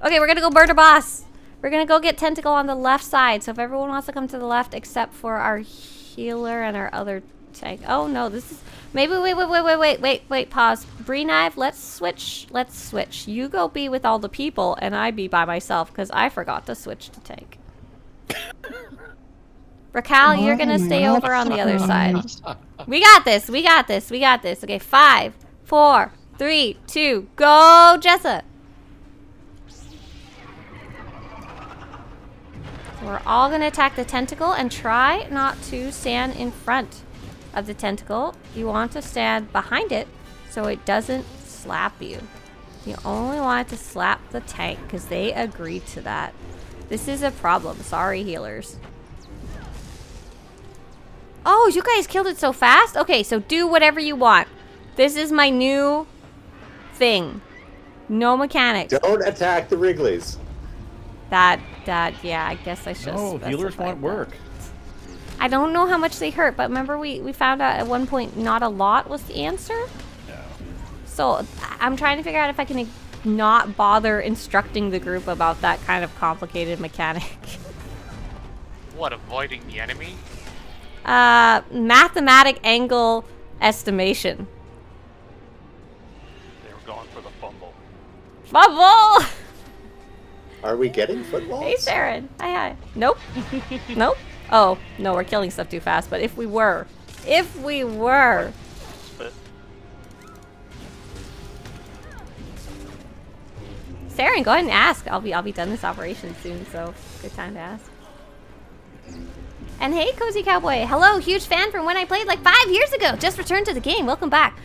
Okay, we're gonna go murder boss. We're gonna go get Tentacle on the left side. So if everyone wants to come to the left except for our healer and our other tank. Oh no, this is maybe wait, pause. Bree Knife, let's switch. You go be with all the people and I be by myself because I forgot to switch to tank. Raquel, you're gonna stay over on the other side. We got this. Okay, 5, 4, 3, 2, go, Jessa. So we're all gonna attack the Tentacle and try not to stand in front of the Tentacle. You want to stand behind it so it doesn't slap you. You only want it to slap the tank because they agreed to that. This is a problem. Sorry, healers. Oh, you guys killed it so fast? Okay, so do whatever you want. This is my new thing. No mechanics. Don't attack the Wrigleys. Yeah, I guess I should. Oh, healers want work. I don't know how much they hurt, but remember we found out at one point not a lot was the answer? No. So I'm trying to figure out if I can not bother instructing the group about that kind of complicated mechanic. What, avoiding the enemy? Mathematic angle estimation. They were going for the fumble. Bubble! Are we getting footballs? Hey, Saren. Hi. Nope. Nope. Oh, no, we're killing stuff too fast, but if we were. Spit. Saren, go ahead and ask. I'll be done this operation soon, so good time to ask. And hey, Cozy Cowboy. Hello, huge fan from when I played like 5 years ago. Just returned to the game. Welcome back.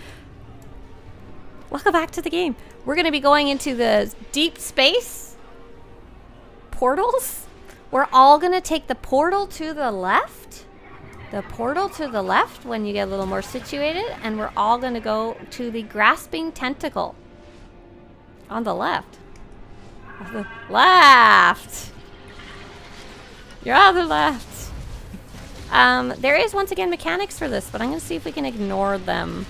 Welcome back to the game. We're going to be going into the deep space portals. We're all going to take the portal to the left. The portal to the left when you get a little more situated. And we're all going to go to the grasping tentacle. On the left. On the left. You're on the left. There is, once again, mechanics for this, but I'm going to see if we can ignore them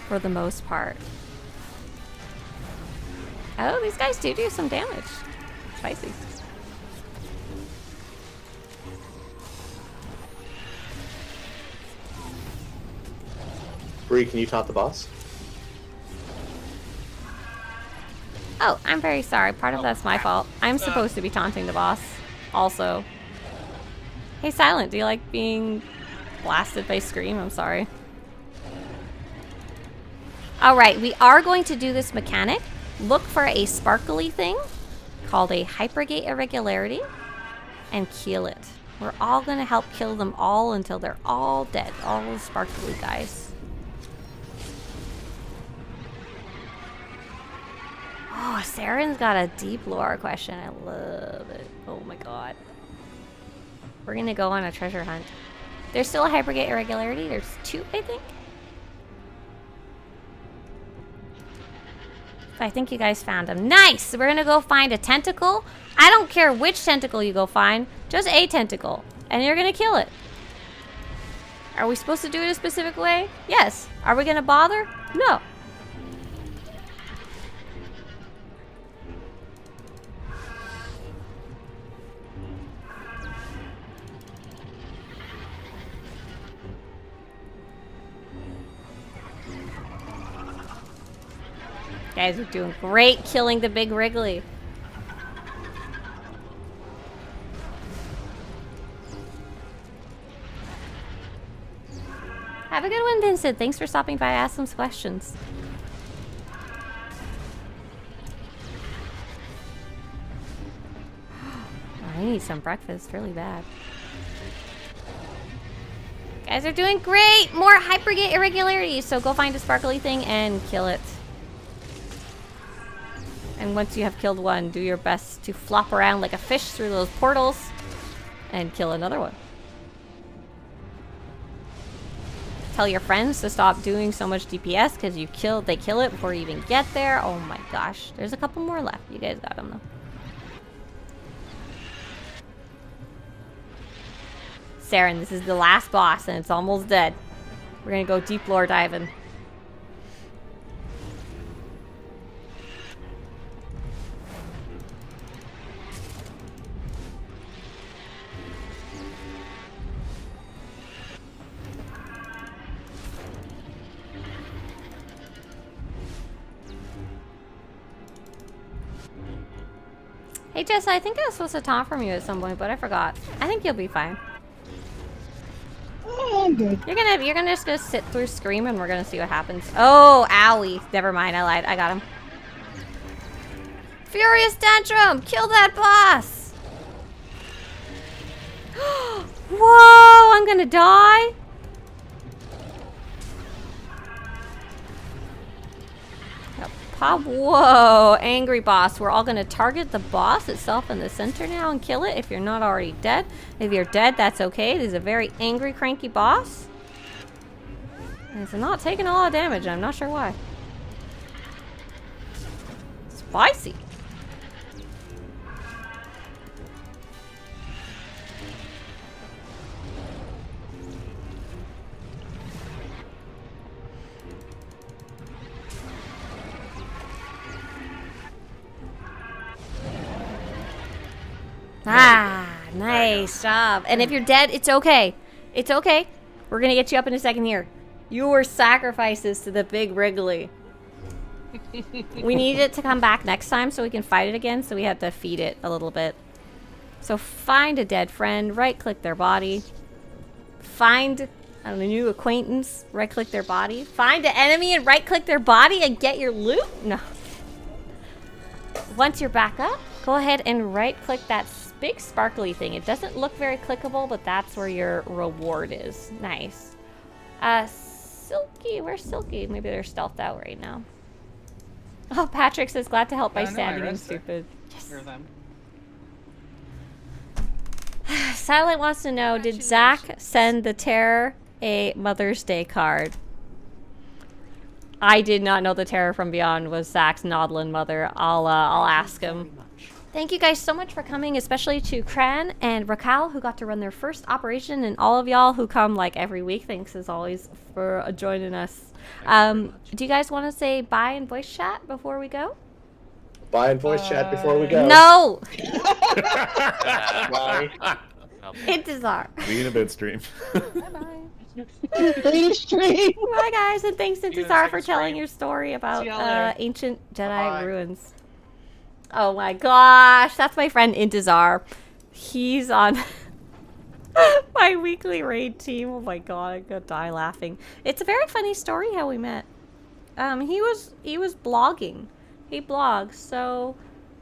for the most part. Oh, these guys do some damage. Spicy. Bree, can you taunt the boss? Oh, I'm very sorry. Part of that's my fault. I'm supposed to be taunting the boss also. Hey, Silent, do you like being blasted by Scream? I'm sorry. Alright, we are going to do this mechanic. Look for a sparkly thing called a hypergate irregularity and kill it. We're all going to help kill them all until they're all dead. All the sparkly guys. Oh, Saren's got a deep lore question. I love it. Oh my god. We're gonna go on a treasure hunt. There's still a hypergate irregularity. There's 2, I think. I think you guys found them. Nice! We're gonna go find a tentacle. I don't care which tentacle you go find. Just a tentacle. And you're gonna kill it. Are we supposed to do it a specific way? Yes. Are we gonna bother? No. Guys are doing great killing the big Wrigley. Have a good one, Vincent. Thanks for stopping by to ask some questions. I need some breakfast really bad. Guys are doing great! More hypergate irregularities, so go find a sparkly thing and kill it. And once you have killed one, do your best to flop around like a fish through those portals and kill another one. Tell your friends to stop doing so much DPS because they kill it before you even get there. Oh my gosh. There's a couple more left. You guys got them though. Saren, this is the last boss, and it's almost dead. We're gonna go deep lore diving. Hey Jess, I think I was supposed to talk from you at some point, but I forgot. I think you'll be fine. Oh, I'm good. You're gonna just go sit through Scream and we're gonna see what happens. Oh, owie. Never mind, I lied. I got him. Furious Tantrum! Kill that boss! Whoa, I'm gonna die? Pop, whoa, angry boss. We're all gonna target the boss itself in the center now and kill it if you're not already dead. If you're dead, that's okay. This is a very angry, cranky boss. And it's not taking a lot of damage. I'm not sure why. Spicy. Ah, nice job. And if you're dead, it's okay. It's okay. We're gonna get you up in a second here. You were sacrifices to the big Wrigley. We need it to come back next time so we can fight it again, so we have to feed it a little bit. So find a dead friend, right-click their body. Find a new acquaintance, right-click their body. Find an enemy and right-click their body and get your loot? No. Once you're back up, go ahead and right-click that big sparkly thing. It doesn't look very clickable, but that's where your reward is. Nice. Silky, where's Silky? Maybe they're stealthed out right now. Oh, Patrick says glad to help by No, standing I in read stupid. Yes. Hear them. Silent wants to know, did Zach send the Terror a Mother's Day card? I did not know the Terror from Beyond was Zach's Nodlin mother. I'll ask him. Thank you guys so much for coming, especially to Kran and Raquel, who got to run their first operation, and all of y'all who come like every week. Thanks as always for joining us. Do you guys want to say bye in voice chat before we go? Bye in voice chat before we go. No! Bye. Intizar. See you in a bit, stream. Later stream. Bye guys, and thanks you in a Intizar for second telling stream. your story about See y'all later. ancient Jedi Bye. ruins. Oh my gosh, that's my friend Intizar. He's on my weekly raid team. Oh my god, I could die laughing. It's a very funny story how we met. He was blogging. He blogs, so,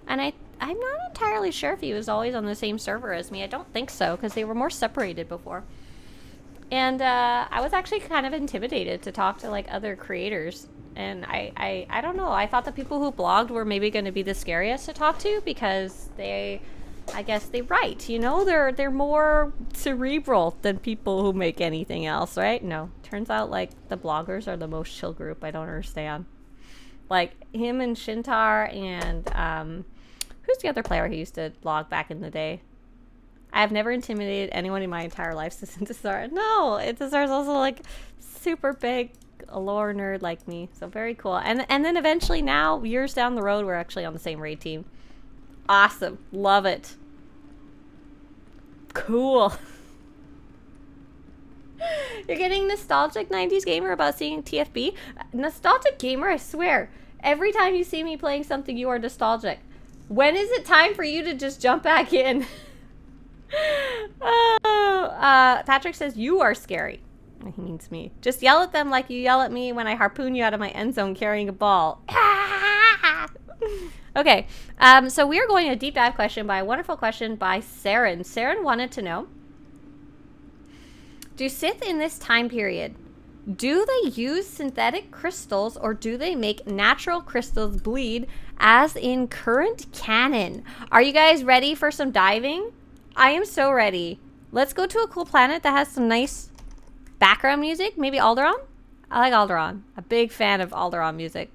and I'm not entirely sure if he was always on the same server as me. I don't think so, because they were more separated before. And I was actually kind of intimidated to talk to like other creators. And I don't know. I thought the people who blogged were maybe going to be the scariest to talk to because I guess they write. You know, they're more cerebral than people who make anything else, right? No, turns out like the bloggers are the most chill group. I don't understand. Like him and Shintar and who's the other player who used to blog back in the day? I've never intimidated anyone in my entire life since Intizar. No, Intizar's also like super big. A lore nerd like me, so very cool. And then eventually now, years down the road, we're actually on the same raid team. Awesome. Love it. Cool. You're getting nostalgic 90s gamer about seeing TFB? Nostalgic gamer, I swear. Every time you see me playing something, you are nostalgic. When is it time for you to just jump back in? Patrick says, you are scary. He means me. Just yell at them like you yell at me when I harpoon you out of my end zone carrying a ball. Okay, so we are going to a deep dive question by a wonderful question by Saren. Saren wanted to know, do Sith in this time period, do they use synthetic crystals or do they make natural crystals bleed as in current canon? Are you guys ready for some diving? I am so ready. Let's go to a cool planet that has some nice background music. Maybe Alderaan? I like Alderaan. A big fan of Alderaan music.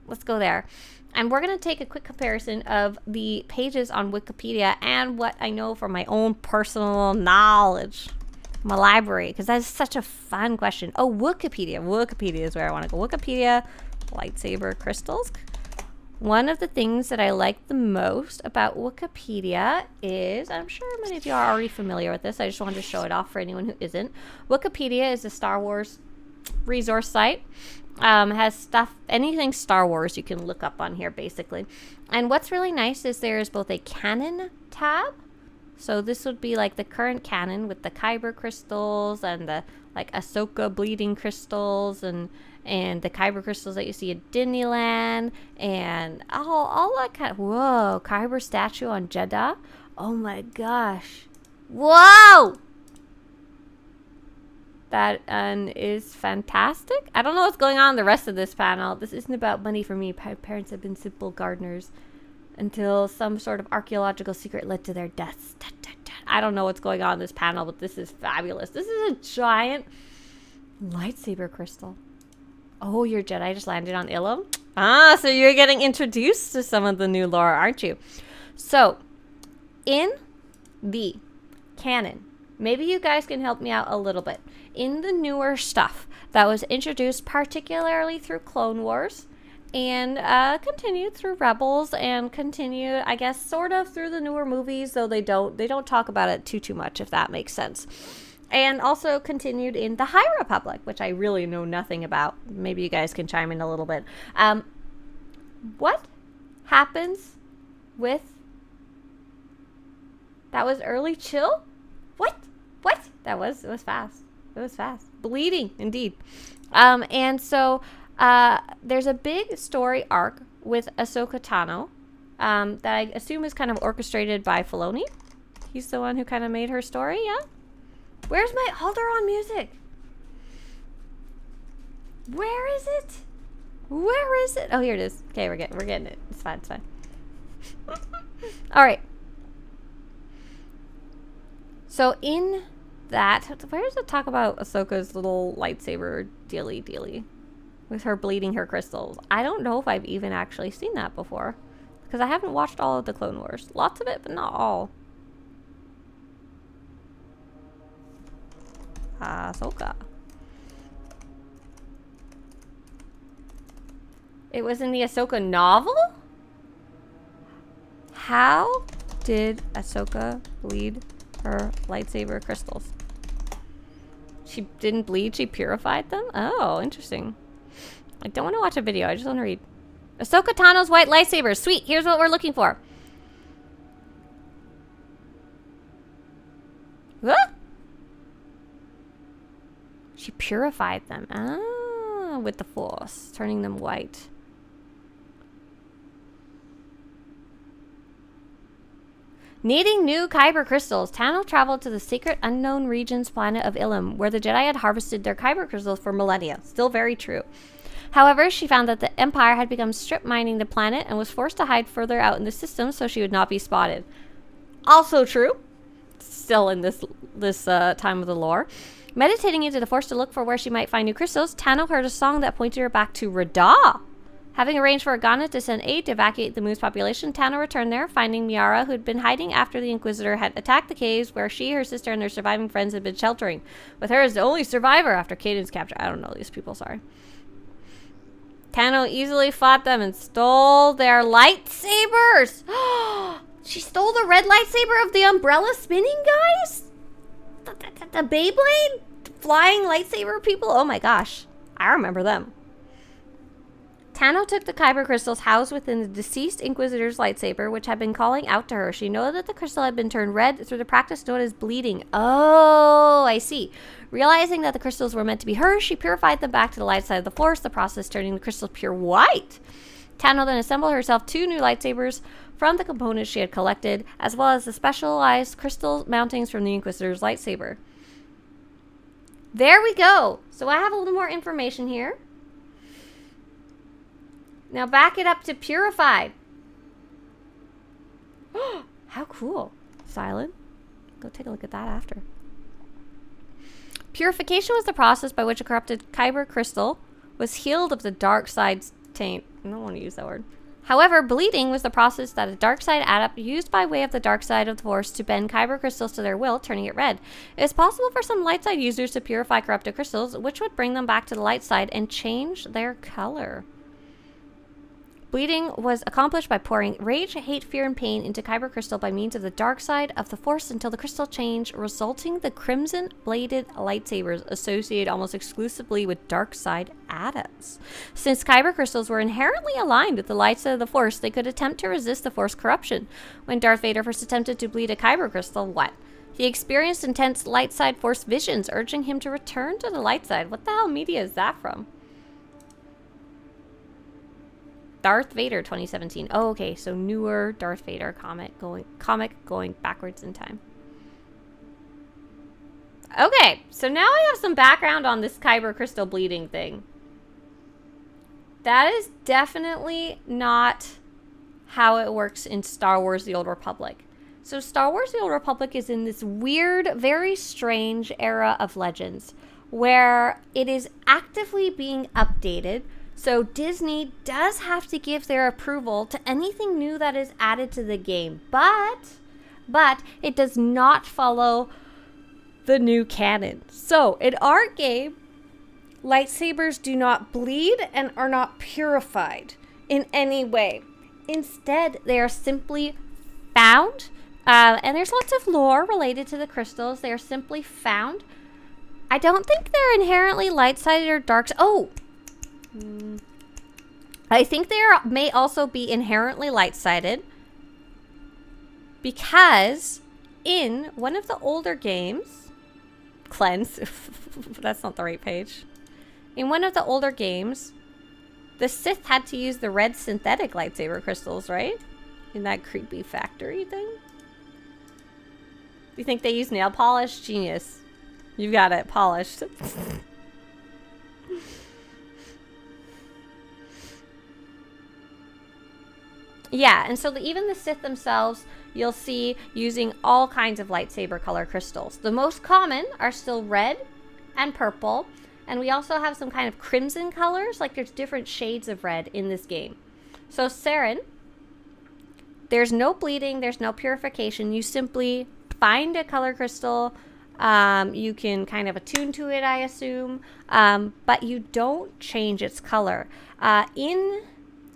Let's go there. And we're going to take a quick comparison of the pages on Wikipedia and what I know from my own personal knowledge. my library, because that's such a fun question. Oh, Wikipedia. Wikipedia is where I want to go. Wikipedia, lightsaber crystals. One of the things that I like the most about Wikipedia is, I'm sure many of you are already familiar with this, I just wanted to show it off for anyone who isn't. Wikipedia is a Star Wars resource site. Has stuff, anything Star Wars you can look up on here, basically. And what's really nice is there's both a canon tab. So this would be like the current canon with the Kyber crystals and the like Ahsoka bleeding crystals and the Kyber crystals that you see at Disneyland and all that kind of, whoa, Kyber statue on Jeddah. Oh my gosh. Whoa! That is fantastic. I don't know what's going on in the rest of this panel. This isn't about money for me. My parents have been simple gardeners until some sort of archaeological secret led to their deaths. Dun, dun, dun. I don't know what's going on in this panel, but this is fabulous. This is a giant lightsaber crystal. Oh, your Jedi just landed on Ilum? Ah, so you're getting introduced to some of the new lore, aren't you? So, in the canon, maybe you guys can help me out a little bit. In the newer stuff that was introduced particularly through Clone Wars and continued through Rebels and continued, I guess, sort of through the newer movies, though they don't talk about it too much, if that makes sense. And also continued in the High Republic, which I really know nothing about. Maybe you guys can chime in a little bit. What happens with... That was early chill? What? It was fast. It was fast. Bleeding, indeed. And so there's a big story arc with Ahsoka Tano that I assume is kind of orchestrated by Filoni. He's the one who kind of made her story, yeah? Where's my Alderaan music? Where is it? Where is it? Oh, here it is. Okay, we're getting it. It's fine. All right. So in that, where does it talk about Ahsoka's little lightsaber dealy with her bleeding her crystals? I don't know if I've even actually seen that before because I haven't watched all of the Clone Wars. Lots of it, but not all. Ahsoka. It was in the Ahsoka novel? How did Ahsoka bleed her lightsaber crystals? She didn't bleed, she purified them? Oh, interesting. I don't want to watch a video, I just want to read. Ahsoka Tano's white lightsaber. Sweet, here's what we're looking for. Huh? She purified them. Ah, with the Force, turning them white. Needing new Kyber crystals, Tano traveled to the secret unknown regions planet of Ilum, where the Jedi had harvested their Kyber crystals for millennia. Still very true. However, she found that the Empire had begun strip mining the planet and was forced to hide further out in the system so she would not be spotted. Also true. Still in this time of the lore. Meditating into the Force to look for where she might find new crystals, Tano heard a song that pointed her back to Radha. Having arranged for Organa to send aid to evacuate the moon's population, Tano returned there, finding Miara, who had been hiding after the Inquisitor had attacked the caves where she, her sister, and their surviving friends had been sheltering, with her as the only survivor after Kaden's capture. I don't know these people, sorry. Tano easily fought them and stole their lightsabers! She stole the red lightsaber of the umbrella spinning guys? The Beyblade? Flying lightsaber people? Oh my gosh. I remember them. Tano took the Kyber crystals housed within the deceased Inquisitor's lightsaber, which had been calling out to her. She knew that the crystal had been turned red through the practice known as bleeding. Oh, I see. Realizing that the crystals were meant to be hers, she purified them back to the light side of the Force, the process turning the crystals pure white. Tano then assembled herself 2 new lightsabers from the components she had collected, as well as the specialized crystal mountings from the Inquisitor's lightsaber. There we go. So I have a little more information here. Now back it up to purified. How cool. Silent. Go take a look at that after. Purification was the process by which a corrupted Kyber crystal was healed of the dark side's taint. I don't want to use that word. However, bleeding was the process that a dark side adept used by way of the dark side of the Force to bend kyber crystals to their will, turning it red. It is possible for some light side users to purify corrupted crystals, which would bring them back to the light side and change their color. Bleeding was accomplished by pouring rage, hate, fear, and pain into kyber crystal by means of the dark side of the Force until the crystal changed, resulting the crimson-bladed lightsabers associated almost exclusively with dark side adepts. Since kyber crystals were inherently aligned with the light side of the Force, they could attempt to resist the Force corruption. When Darth Vader first attempted to bleed a kyber crystal, what? He experienced intense light side Force visions, urging him to return to the light side. What the hell media is that from? Darth Vader 2017. Oh, okay, so newer Darth Vader comic going backwards in time. Okay, so now I have some background on this kyber crystal bleeding thing. That is definitely not how it works in Star Wars The Old Republic. So Star Wars The Old Republic is in this weird, very strange era of Legends where it is actively being updated. So Disney does have to give their approval to anything new that is added to the game, but it does not follow the new canon. So in our game, lightsabers do not bleed and are not purified in any way. Instead, they are simply found, and there's lots of lore related to the crystals. They are simply found. I don't think they're inherently light-sided or dark. I think they may also be inherently light-sided because in one of the older games, Cleanse, that's not the right page. In one of the older games, the Sith had to use the red synthetic lightsaber crystals, right? In that creepy factory thing. You think they use nail polish? Genius. You got it polished. Yeah, and so even the Sith themselves, you'll see using all kinds of lightsaber color crystals. The most common are still red and purple, and we also have some kind of crimson colors, like there's different shades of red in this game. So Saren, there's no bleeding, there's no purification. You simply find a color crystal, you can kind of attune to it, I assume, but you don't change its color. In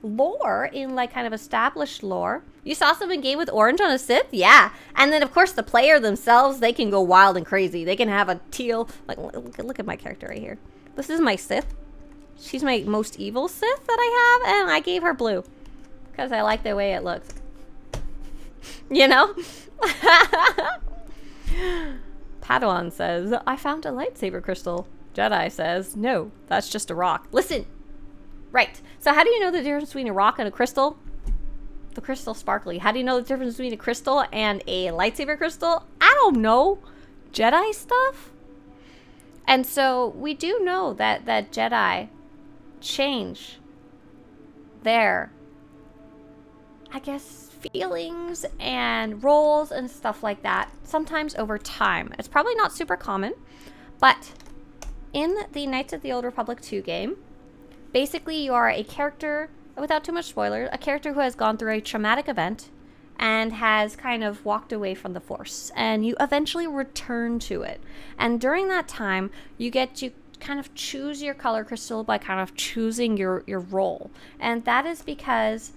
lore, in like kind of established lore, you saw some in game with orange on a Sith? Yeah. And then of course the player themselves, they can go wild and crazy. They can have a teal, like look at my character right here. This is my Sith. She's my most evil Sith that I have, and I gave her blue because I like the way it looks. You know? Padawan says, I found a lightsaber crystal. Jedi says, no, that's just a rock. Listen. Right. So how do you know the difference between a rock and a crystal? The crystal sparkly. How do you know the difference between a crystal and a lightsaber crystal? I don't know. Jedi stuff? And so we do know that Jedi change their, I guess, feelings and roles and stuff like that sometimes over time. It's probably not super common, but in the Knights of the Old Republic 2 game, basically you are a character, without too much spoiler, a character who has gone through a traumatic event and has kind of walked away from the Force, and you eventually return to it. And during that time, you get to kind of choose your color crystal by kind of choosing your role. And that is because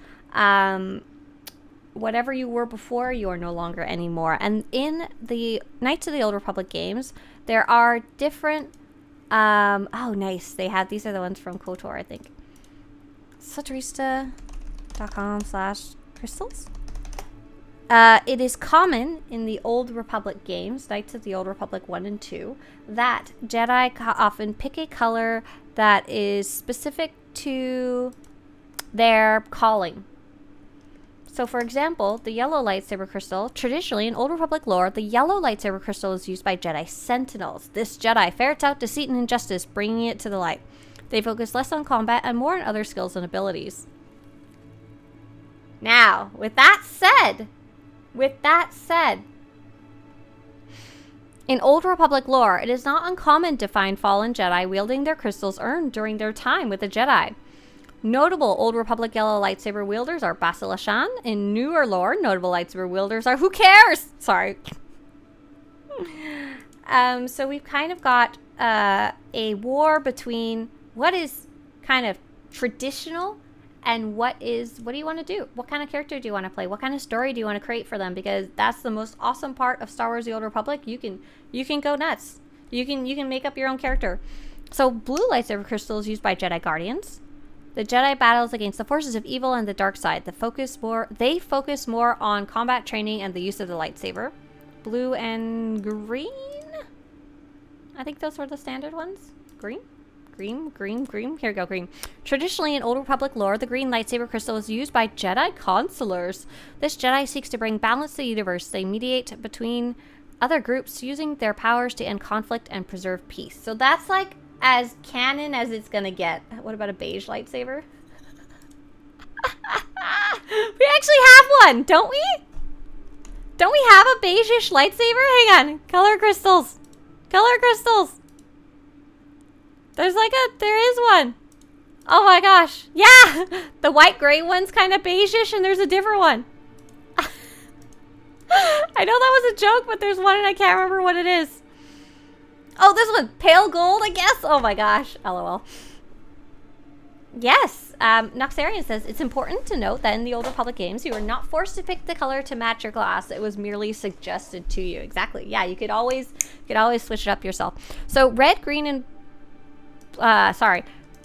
whatever you were before, you are no longer anymore. And in the Knights of the Old Republic games, there are different oh nice, these are the ones from KOTOR, I think. Swtorista.com/crystals. It is common in the Old Republic games, Knights of the Old Republic 1 and 2, that Jedi often pick a color that is specific to their calling. So, for example, the yellow lightsaber crystal, traditionally in Old Republic lore, the yellow lightsaber crystal is used by Jedi Sentinels. This Jedi ferrets out deceit and injustice, bringing it to the light. They focus less on combat and more on other skills and abilities. Now, with that said, in Old Republic lore, it is not uncommon to find fallen Jedi wielding their crystals earned during their time with the Jedi. Notable Old Republic yellow lightsaber wielders are Basilishan. In newer lore, notable lightsaber wielders are... Who cares? Sorry. So we've kind of got a war between what is kind of traditional and what do you want to do? What kind of character do you want to play? What kind of story do you want to create for them? Because that's the most awesome part of Star Wars: The Old Republic. You can go nuts. You can make up your own character. So blue lightsaber crystals used by Jedi Guardians. The Jedi battles against the forces of evil and the dark side. They focus more on combat training and the use of the lightsaber. Blue and green? I think those were the standard ones. Green? Green. Here we go, green. Traditionally, in Old Republic lore, the green lightsaber crystal is used by Jedi consulars. This Jedi seeks to bring balance to the universe. They mediate between other groups using their powers to end conflict and preserve peace. So that's like as canon as it's gonna get. What about a beige lightsaber? We actually have one, don't we? Don't we have a beige-ish lightsaber? Hang on. Color crystals. Color crystals. There is one. Oh my gosh. Yeah! The white-gray one's kind of beige-ish and there's a different one. I know that was a joke, but there's one and I can't remember what it is. Oh, this one. Pale gold, I guess. Oh my gosh. LOL. Yes. Noxarian says, it's important to note that in the Old Republic games, you are not forced to pick the color to match your class. It was merely suggested to you. Exactly. Yeah, you could always switch it up yourself. So red, green, and...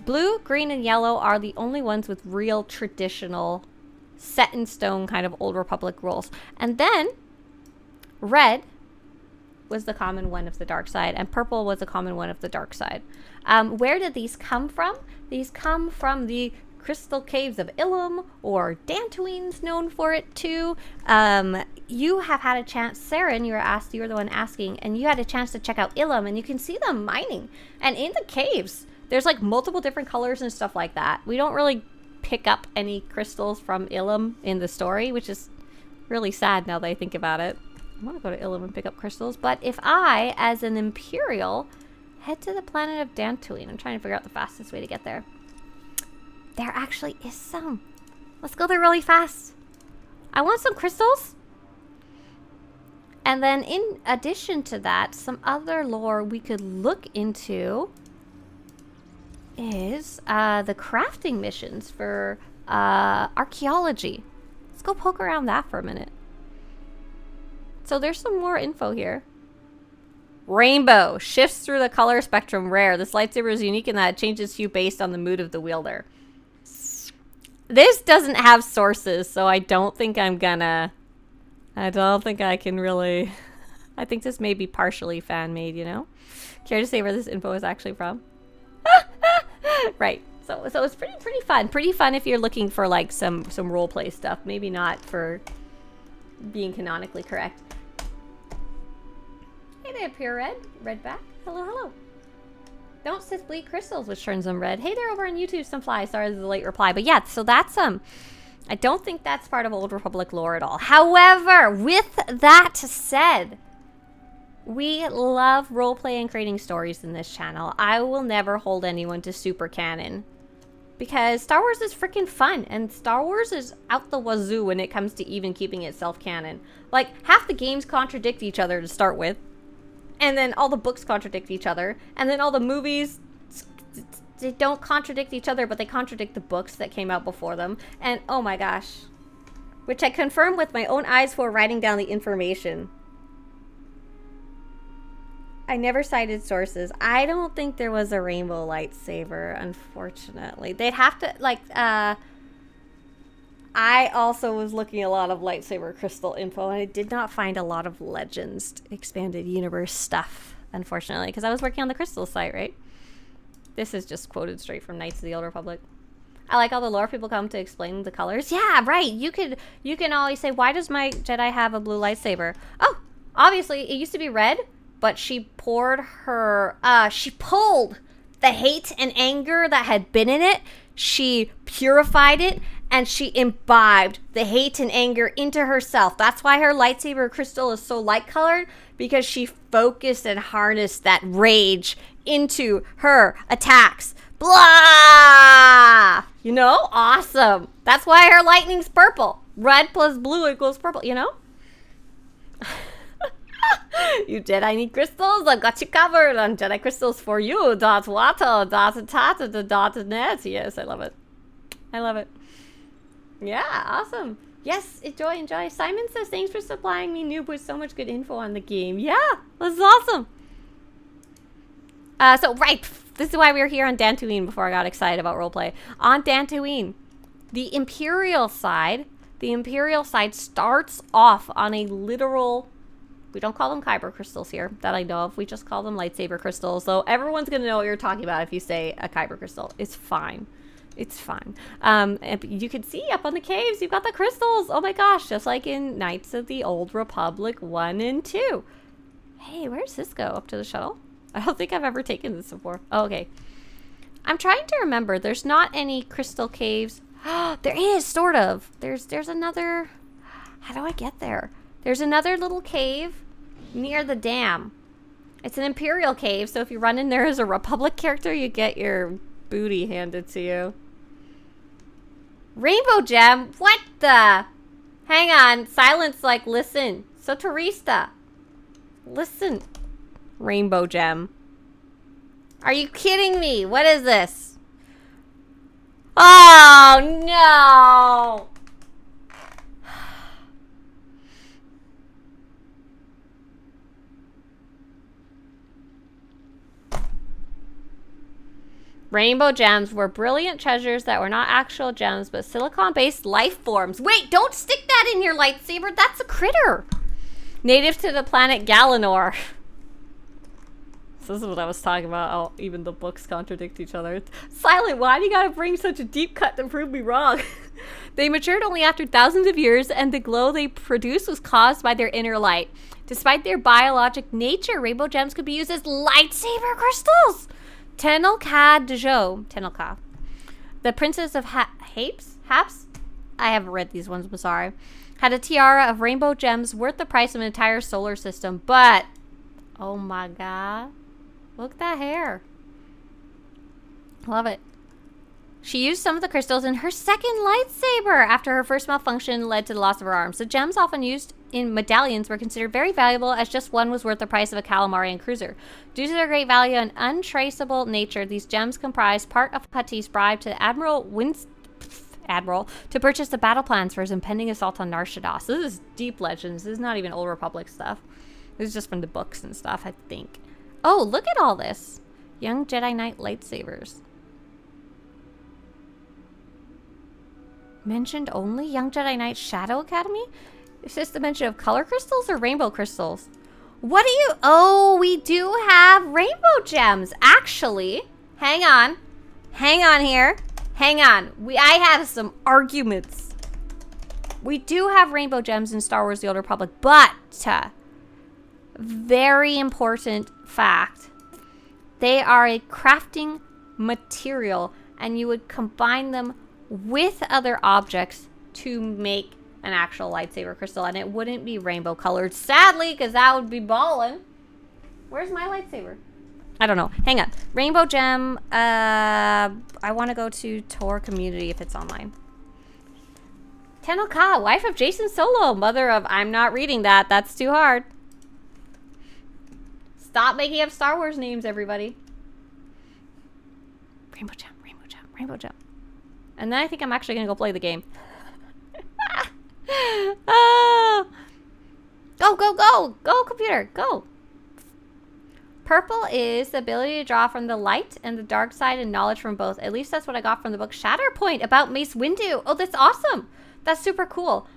blue, green, and yellow are the only ones with real traditional set-in-stone kind of Old Republic rules. And then red was the common one of the dark side, and purple was a common one of the dark side. Where did these come from? These come from the crystal caves of Ilum, or Dantooine's known for it too. You have had a chance, Saren, you were the one asking, and you had a chance to check out Ilum, and you can see them mining. And in the caves, there's like multiple different colors and stuff like that. We don't really pick up any crystals from Ilum in the story, which is really sad now that I think about it. I want to go to Ilum and pick up crystals, but if I, as an Imperial, head to the planet of Dantooine, I'm trying to figure out the fastest way to get there. There actually is some. Let's go there really fast. I want some crystals. And then in addition to that, some other lore we could look into is the crafting missions for archaeology. Let's go poke around that for a minute. So there's some more info here. Rainbow shifts through the color spectrum, rare. This lightsaber is unique in that it changes hue based on the mood of the wielder. This doesn't have sources, so I don't think I can really... I think this may be partially fan-made, you know? Care to say where this info is actually from? Right. So it's pretty fun. Pretty fun if you're looking for like some roleplay stuff. Maybe not for being canonically correct. Hey there, Pure Red. Redback. Hello. Don't Sith bleed crystals, which turns them red. Hey there over on YouTube, some fly. Sorry for the late reply. But yeah, so that's I don't think that's part of Old Republic lore at all. However, with that said, we love roleplay and creating stories in this channel. I will never hold anyone to super canon. Because Star Wars is freaking fun. And Star Wars is out the wazoo when it comes to even keeping itself canon. Like, half the games contradict each other to start with. And then all the books contradict each other. And then all the movies, they don't contradict each other, but they contradict the books that came out before them. And oh my gosh. Which I confirmed with my own eyes for writing down the information. I never cited sources. I don't think there was a rainbow lightsaber, unfortunately. They'd have to, like, I also was looking at a lot of lightsaber crystal info, and I did not find a lot of Legends expanded universe stuff, unfortunately, because I was working on the crystal site, right? This is just quoted straight from Knights of the Old Republic. I like all the lore people come to explain the colors. Yeah, right. You can always say, why does my Jedi have a blue lightsaber? Oh, obviously, it used to be red, but she poured her, she pulled the hate and anger that had been in it. She purified it, and she imbibed the hate and anger into herself. That's why her lightsaber crystal is so light-colored, because she focused and harnessed that rage into her attacks. Blah! You know? Awesome. That's why her lightning's purple. Red plus blue equals purple, you know? You Jedi need crystals? I've got you covered on Jedi crystals for you. .wato.net. Yes, I love it. I love it. Yeah, awesome. Yes, enjoy. Simon says, thanks for supplying me noob with so much good info on the game. Yeah, this is awesome. Right, this is why we were here on Dantooine before I got excited about roleplay. On Dantooine, the Imperial side starts off on a literal, we don't call them kyber crystals here that I know of. We just call them lightsaber crystals. So everyone's going to know what you're talking about if you say a kyber crystal. It's fine. It's fine. And you can see up on the caves, you've got the crystals. Oh my gosh, just like in Knights of the Old Republic 1 and 2. Hey, where's this go? Up to the shuttle? I don't think I've ever taken this before. Oh, okay. I'm trying to remember. There's not any crystal caves. There is, sort of. There's another... How do I get there? There's another little cave near the dam. It's an Imperial cave, so if you run in there as a Republic character, you get your booty handed to you. Rainbow gem? What the? Hang on. Silence, like, listen. Swtorista. Listen. Rainbow gem. Are you kidding me? What is this? Oh, no. Rainbow gems were brilliant treasures that were not actual gems, but silicon-based life forms. Wait, don't stick that in your lightsaber. That's a critter. Native to the planet Galanor. So this is what I was talking about. Oh, even the books contradict each other. Silent, why do you gotta bring such a deep cut to prove me wrong? They matured only after thousands of years, and the glow they produced was caused by their inner light. Despite their biologic nature, rainbow gems could be used as lightsaber crystals. Tentacle, the princess of Haps? I haven't read these ones, I'm sorry. Had a tiara of rainbow gems worth the price of an entire solar system, but oh my god. Look at that hair. Love it. She used some of the crystals in her second lightsaber after her first malfunction led to the loss of her arms. The gems often used in medallions were considered very valuable, as just one was worth the price of a Calamarian cruiser. Due to their great value and untraceable nature, these gems comprised part of Putty's bribe to Admiral to purchase the battle plans for his impending assault on Nar Shaddaa. So this is deep legends. This is not even Old Republic stuff. This is just from the books and stuff, I think. Oh, look at all this. Young Jedi Knight lightsabers. Mentioned only Young Jedi Knight Shadow Academy? Is this the mention of color crystals or rainbow crystals? What do you... Oh, we do have rainbow gems. Actually, hang on. Hang on here. Hang on. I have some arguments. We do have rainbow gems in Star Wars The Old Republic, but... very important fact. They are a crafting material, and you would combine them with other objects to make an actual lightsaber crystal, and it wouldn't be rainbow colored, sadly, because that would be ballin'. Where's my lightsaber? I don't know. Hang on. Rainbow gem. I want to go to Tor community if it's online. Tentacle, wife of Jason Solo, mother of... I'm not reading that. That's too hard. Stop making up Star Wars names, everybody. Rainbow gem, rainbow gem, rainbow gem. And then I think I'm actually going to go play the game. Oh. Go, go, go. Go, computer. Go. Purple is the ability to draw from the light and the dark side and knowledge from both. At least that's what I got from the book Shatterpoint about Mace Windu. Oh, that's awesome. That's super cool.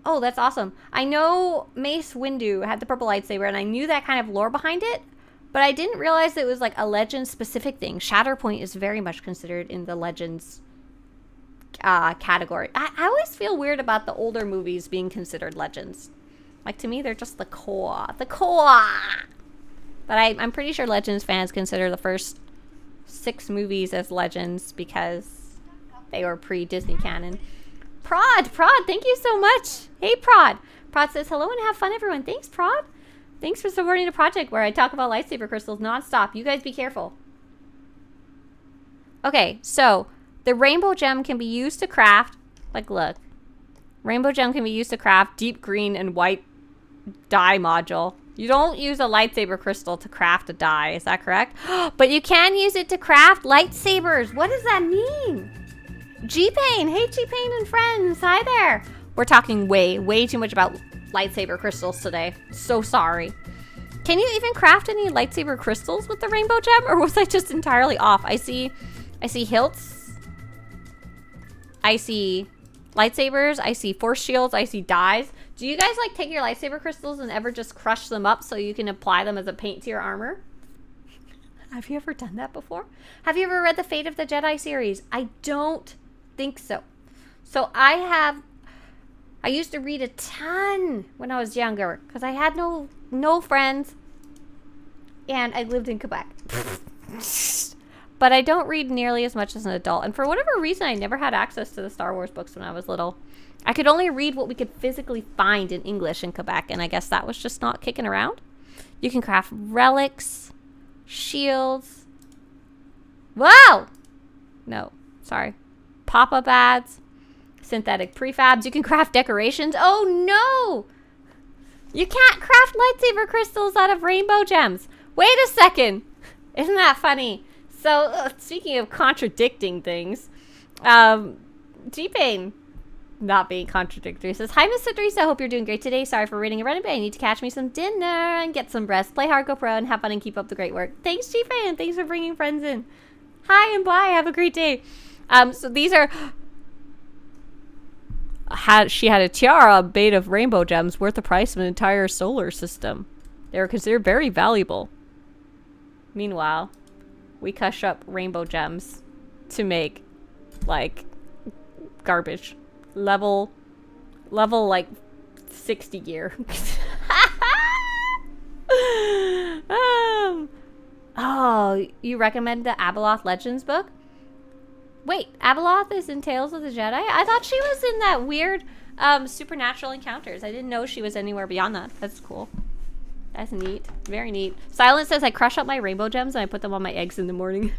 Oh, that's awesome. I know Mace Windu had the purple lightsaber, and I knew that kind of lore behind it, but I didn't realize it was like a Legends-specific thing. Shatterpoint is very much considered in the Legends category. I always feel weird about the older movies being considered Legends. Like, to me, they're just the core. The core! But I'm pretty sure Legends fans consider the first 6 movies as Legends because they were pre-Disney canon. Prod, thank you so much. Hey, Prod. Prod says, hello and have fun, everyone. Thanks, Prod. Thanks for supporting the project where I talk about lightsaber crystals nonstop. You guys be careful. Okay, so the rainbow gem can be used to craft, like look. Rainbow gem can be used to craft deep green and white dye module. You don't use a lightsaber crystal to craft a dye, is that correct? But you can use it to craft lightsabers. What does that mean? G-Pain, hey G-Pain and friends, hi there. We're talking way too much about lightsaber crystals today. So sorry. Can you even craft any lightsaber crystals with the rainbow gem, or was I just entirely off? I see hilts. I see lightsabers. I see force shields. I see dyes. Do you guys like take your lightsaber crystals and ever just crush them up so you can apply them as a paint to your armor? Have you ever done that before? Have you ever read the Fate of the Jedi series? I don't think so. So I used to read a ton when I was younger because I had no friends and I lived in Quebec. But I don't read nearly as much as an adult. And for whatever reason, I never had access to the Star Wars books when I was little. I could only read what we could physically find in English in Quebec, and I guess that was just not kicking around. You can craft relics, shields. Wow! No, sorry. Pop-up ads, synthetic prefabs. You can craft decorations. Oh no! You can't craft lightsaber crystals out of rainbow gems. Wait a second. Isn't that funny? So, speaking of contradicting things, G-Pain, not being contradictory, says, hi, Miss Swtorista, hope you're doing great today. Sorry for reading and running, but I need to catch me some dinner and get some rest. Play hard, go pro, and have fun and keep up the great work. Thanks, G-Pain. Thanks for bringing friends in. Hi and bye. Have a great day. So these are... She had a tiara made of rainbow gems worth the price of an entire solar system. They were considered very valuable. Meanwhile, we cush up rainbow gems to make, like, garbage. Level like 60 gear. Oh, you recommend the Abeloth Legends book? Wait, Abeloth is in Tales of the Jedi? I thought she was in that weird supernatural encounters. I didn't know she was anywhere beyond that. That's cool. That's neat. Very neat. Silence says, I crush up my rainbow gems and I put them on my eggs in the morning.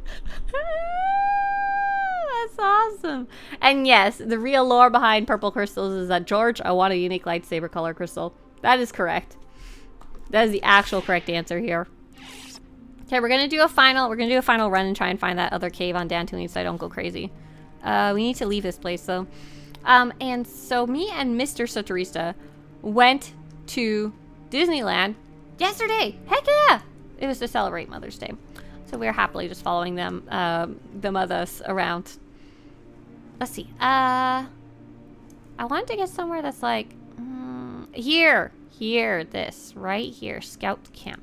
That's awesome. And yes, the real lore behind purple crystals is that, George, I want a unique lightsaber color crystal. That is correct. That is the actual correct answer here. Okay, we're gonna do a final run and try and find that other cave on Dantooine so I don't go crazy. We need to leave this place though. And so me and Mr. Swtorista went to Disneyland yesterday. Heck yeah! It was to celebrate Mother's Day. So we're happily just following them others around. Let's see. I wanted to get somewhere that's like here, this right here, Scout Camp.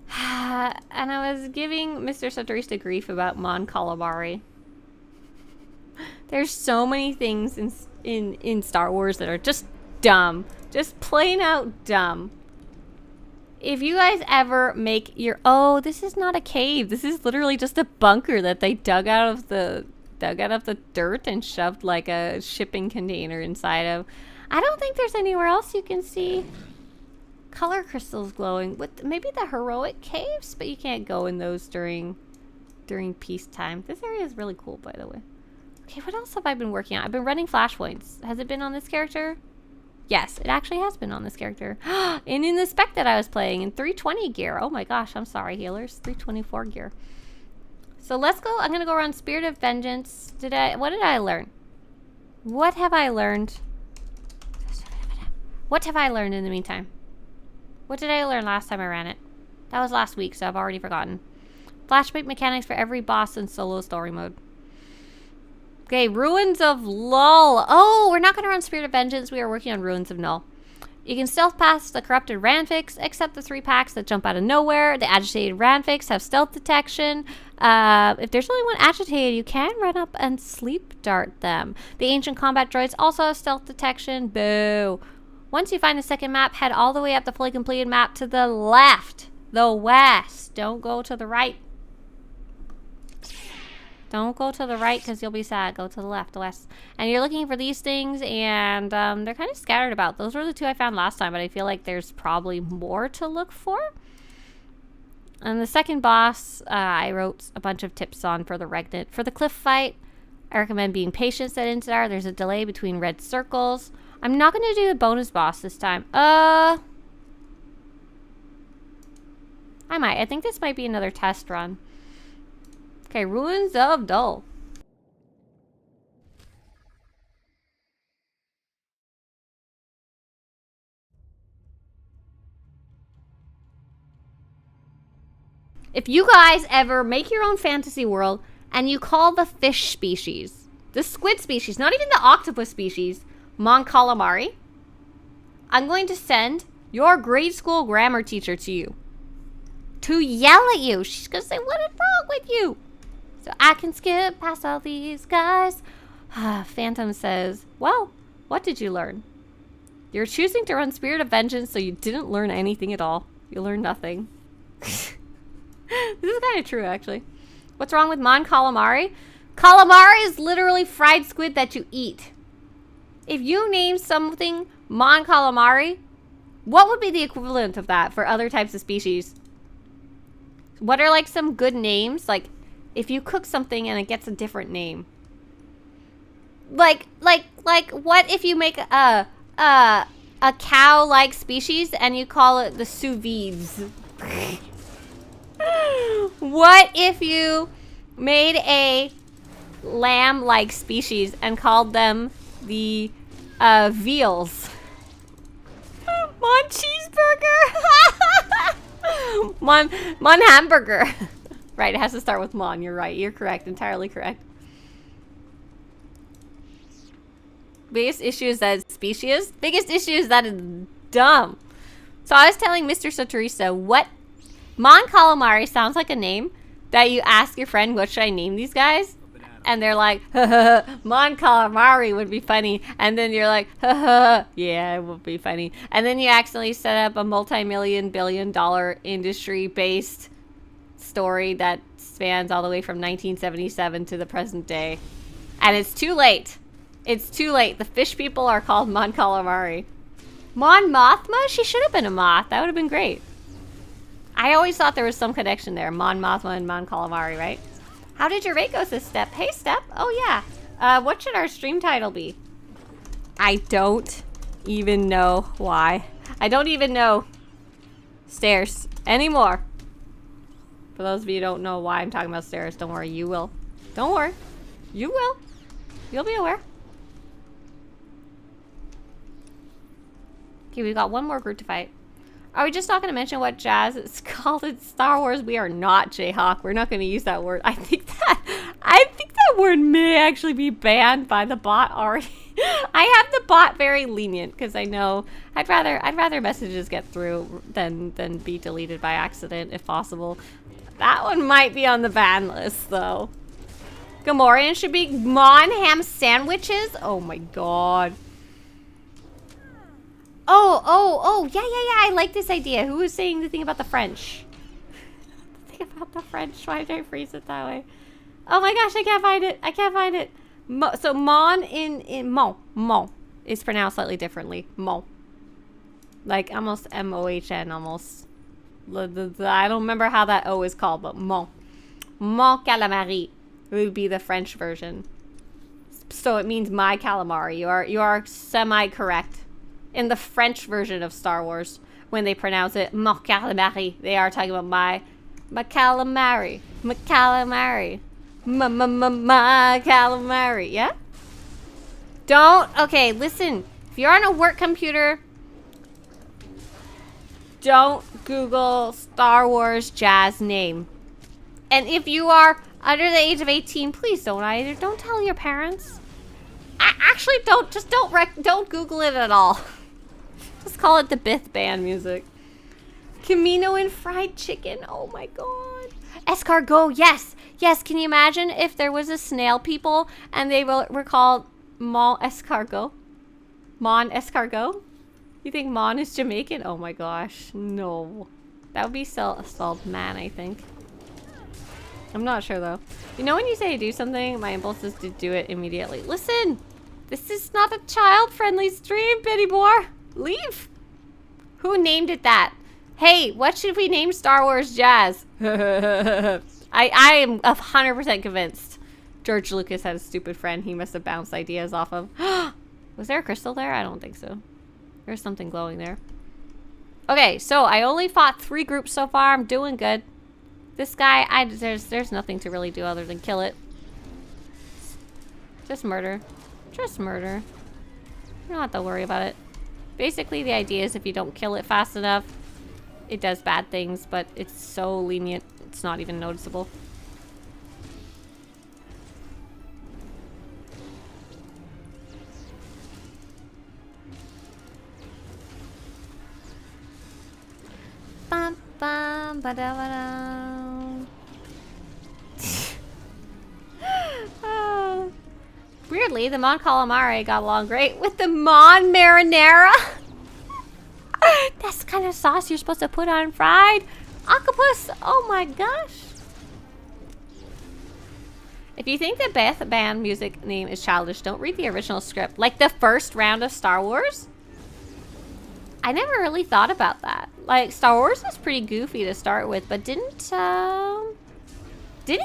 And I was giving Mr. Swtorista grief about Mon Calamari. There's so many things in Star Wars that are just dumb, just plain out dumb. If you guys ever make your... Oh, this is not a cave. This is literally just a bunker that they dug out of the dirt and shoved like a shipping container inside of. I don't think there's anywhere else you can see color crystals glowing. With maybe the heroic caves, but you can't go in those during peacetime. This area is really cool, by the way. Okay, what else have I been working on? I've been running Flashpoints. Has it been on this character? Yes, it actually has been on this character. And in the spec that I was playing in 320 gear. Oh my gosh, I'm sorry, healers. 324 gear. So let's go. I'm going to go around Spirit of Vengeance. What did I learn? What have I learned? What have I learned in the meantime? What did I learn last time I ran it? That was last week, so I've already forgotten. Flashpoint mechanics for every boss in solo story mode. Okay, Ruins of Lull. Oh, we're not going to run Spirit of Vengeance. We are working on Ruins of Null. You can stealth past the corrupted Ranfix, except the 3 packs that jump out of nowhere. The agitated Ranfix have stealth detection. If there's only one agitated, you can run up and sleep dart them. The ancient combat droids also have stealth detection. Boo. Once you find the second map, head all the way up the fully completed map to the left. The west. Don't go to the right. Don't go to the right because you'll be sad. Go to the left, the west. And you're looking for these things, and they're kind of scattered about. Those were the 2 I found last time, but I feel like there's probably more to look for. And the second boss, I wrote a bunch of tips on for the Regnant. For the cliff fight, I recommend being patient, said Intidar. There's a delay between red circles. I'm not going to do the bonus boss this time. I might. I think this might be another test run. Okay, Ruins of Dull. If you guys ever make your own fantasy world and you call the fish species, the squid species, not even the octopus species, Mon Calamari, I'm going to send your grade school grammar teacher to you to yell at you. She's going to say, what is wrong with you? So I can skip past all these guys. Phantom says, well, what did you learn? You're choosing to run Spirit of Vengeance, so you didn't learn anything at all. You learned nothing. This is kind of true, actually. What's wrong with Mon Calamari? Calamari is literally fried squid that you eat. If you name something Mon Calamari, what would be the equivalent of that for other types of species? What are like some good names? Like, if you cook something and it gets a different name. Like what if you make a cow-like species and you call it the sous vides? What if you made a lamb-like species and called them the veals? Mon cheeseburger! Mon hamburger. Right, it has to start with Mon. You're right. You're correct. Entirely correct. Biggest issue is that it's species. Biggest issue is that it's dumb. So I was telling Mr. Swtorista, what Mon Calamari sounds like a name that you ask your friend, what should I name these guys? And they're like, Mon Calamari would be funny. And then you're like, yeah, it would be funny. And then you accidentally set up a multi-million billion-dollar industry-based story that spans all the way from 1977 to the present day. And it's too late. It's too late. The fish people are called Mon Calamari. Mon Mothma? She should have been a moth. That would have been great. I always thought there was some connection there. Mon Mothma and Mon Calamari, right? How did your rate go this Step? Hey, Step. Oh, yeah. What should our stream title be? I don't even know why. I don't even know stairs anymore. For those of you who don't know why I'm talking about stairs, don't worry. You will. Don't worry. You will. You'll be aware. Okay, we've got one more group to fight. Are we just not going to mention what jazz is called in Star Wars? We are not Jayhawk. We're not going to use that word. I think that word may actually be banned by the bot already. I have the bot very lenient because I know I'd rather messages get through than be deleted by accident if possible. That one might be on the ban list though. Gamorrean should be Mon ham sandwiches. Oh my god. Oh, yeah, I like this idea. Who was saying the thing about the French? The thing about the French. Why did I freeze it that way? Oh my gosh, I can't find it. So Mon in Mon is pronounced slightly differently. Mon. Like almost M-O-H-N almost. I don't remember how that O is called, but Mon. Mon calamari would be the French version. So it means my calamari. You are semi-correct. In the French version of Star Wars, when they pronounce it mon calamari, they are talking about my calamari. My calamari. My calamari. Yeah? Okay, listen. If you're on a work computer, don't Google Star Wars jazz name. And if you are under the age of 18, please don't either. Don't tell your parents. Actually, don't Google it at all. Just call it the Bith Band music. Camino and fried chicken. Oh my god. Escargot. Yes. Yes. Can you imagine if there was a snail people and they were called Mon Escargot? Mon Escargot? You think Mon is Jamaican? Oh my gosh. No. That would be spelled man, I think. I'm not sure though. You know when you say do something, my impulse is to do it immediately. Listen. This is not a child-friendly stream, Betty Boy. Leave. Who named it that? Hey, what should we name Star Wars Jazz? I am 100% convinced George Lucas had a stupid friend he must have bounced ideas off of. Was there a crystal there? I don't think so. There's something glowing there. Okay, so I only fought 3 groups so far. I'm doing good. This guy, there's nothing to really do other than kill it. Just murder. Just murder. You don't have to worry about it. Basically, the idea is if you don't kill it fast enough, it does bad things, but it's so lenient, it's not even noticeable. Bum, bum, ba-da-ba-dum. Oh. Weirdly, the Mon Calamari got along great with the Mon Marinara. That's the kind of sauce you're supposed to put on fried octopus. Oh my gosh. If you think the Beth Band music name is childish, don't read the original script. Like the first round of Star Wars? I never really thought about that. Like, Star Wars was pretty goofy to start with, but didn't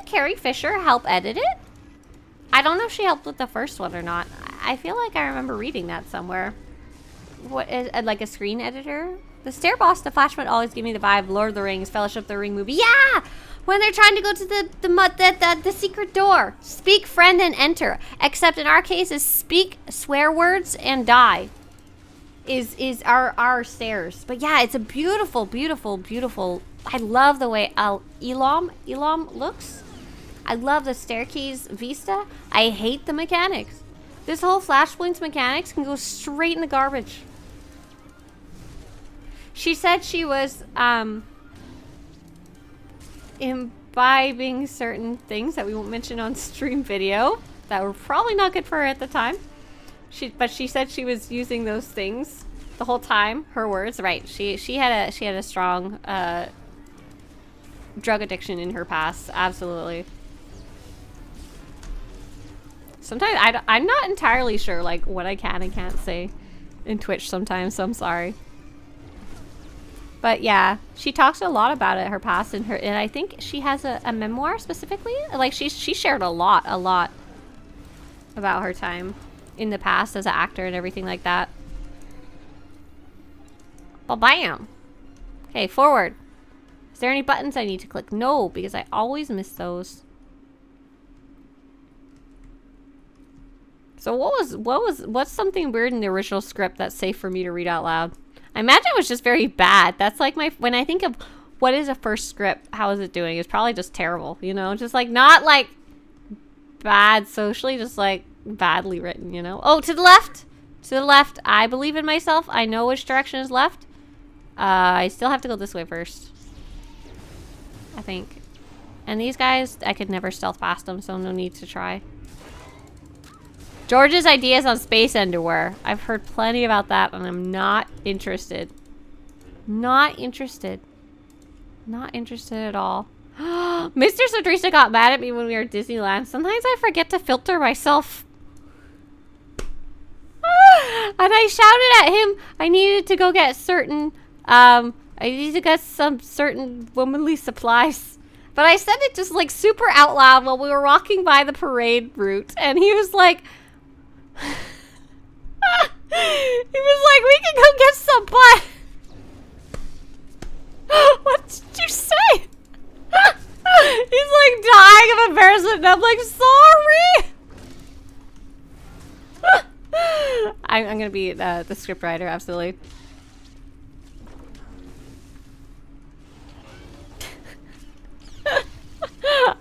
Carrie Fisher help edit it? I don't know if she helped with the first one or not. I feel like I remember reading that somewhere. What is like a screen editor? The stair boss, the Flashpoint, always give me the vibe Lord of the Rings, Fellowship of the Ring movie. Yeah, when they're trying to go to the secret door. Speak friend and enter. Except in our case, is speak swear words and die. Is our stairs. But yeah, it's a beautiful, beautiful, beautiful. I love the way Elam looks. I love the staircase vista. I hate the mechanics. This whole Flashpoint's mechanics can go straight in the garbage. She said she was imbibing certain things that we won't mention on stream video that were probably not good for her at the time. But she said she was using those things the whole time. Her words, right? She had a strong drug addiction in her past. Absolutely. Sometimes I'm not entirely sure like what I can and can't say in Twitch sometimes, so I'm sorry. But yeah, she talks a lot about it, her past, and I think she has a memoir specifically. Like she shared a lot about her time in the past as an actor and everything like that. Well, bam. Okay, forward. Is there any buttons I need to click? No, because I always miss those. So what's something weird in the original script that's safe for me to read out loud? I imagine it was just very bad. That's like when I think of what is a first script, how is it doing? It's probably just terrible, you know? Just like, not like bad socially, just like badly written, you know? Oh, to the left! To the left. I believe in myself. I know which direction is left. I still have to go this way first, I think. And these guys, I could never stealth past them, so no need to try. George's ideas on space underwear. I've heard plenty about that, and I'm not interested. Not interested. Not interested at all. Mr. Swtorista got mad at me when we were at Disneyland. Sometimes I forget to filter myself. And I shouted at him I needed to go get certain, I needed to get some certain womanly supplies. But I said it just like super out loud while we were walking by the parade route. And he was like... he was like, we can go get some butt. What did you say? He's like dying of embarrassment and I'm like, sorry. I'm gonna be the script writer, absolutely.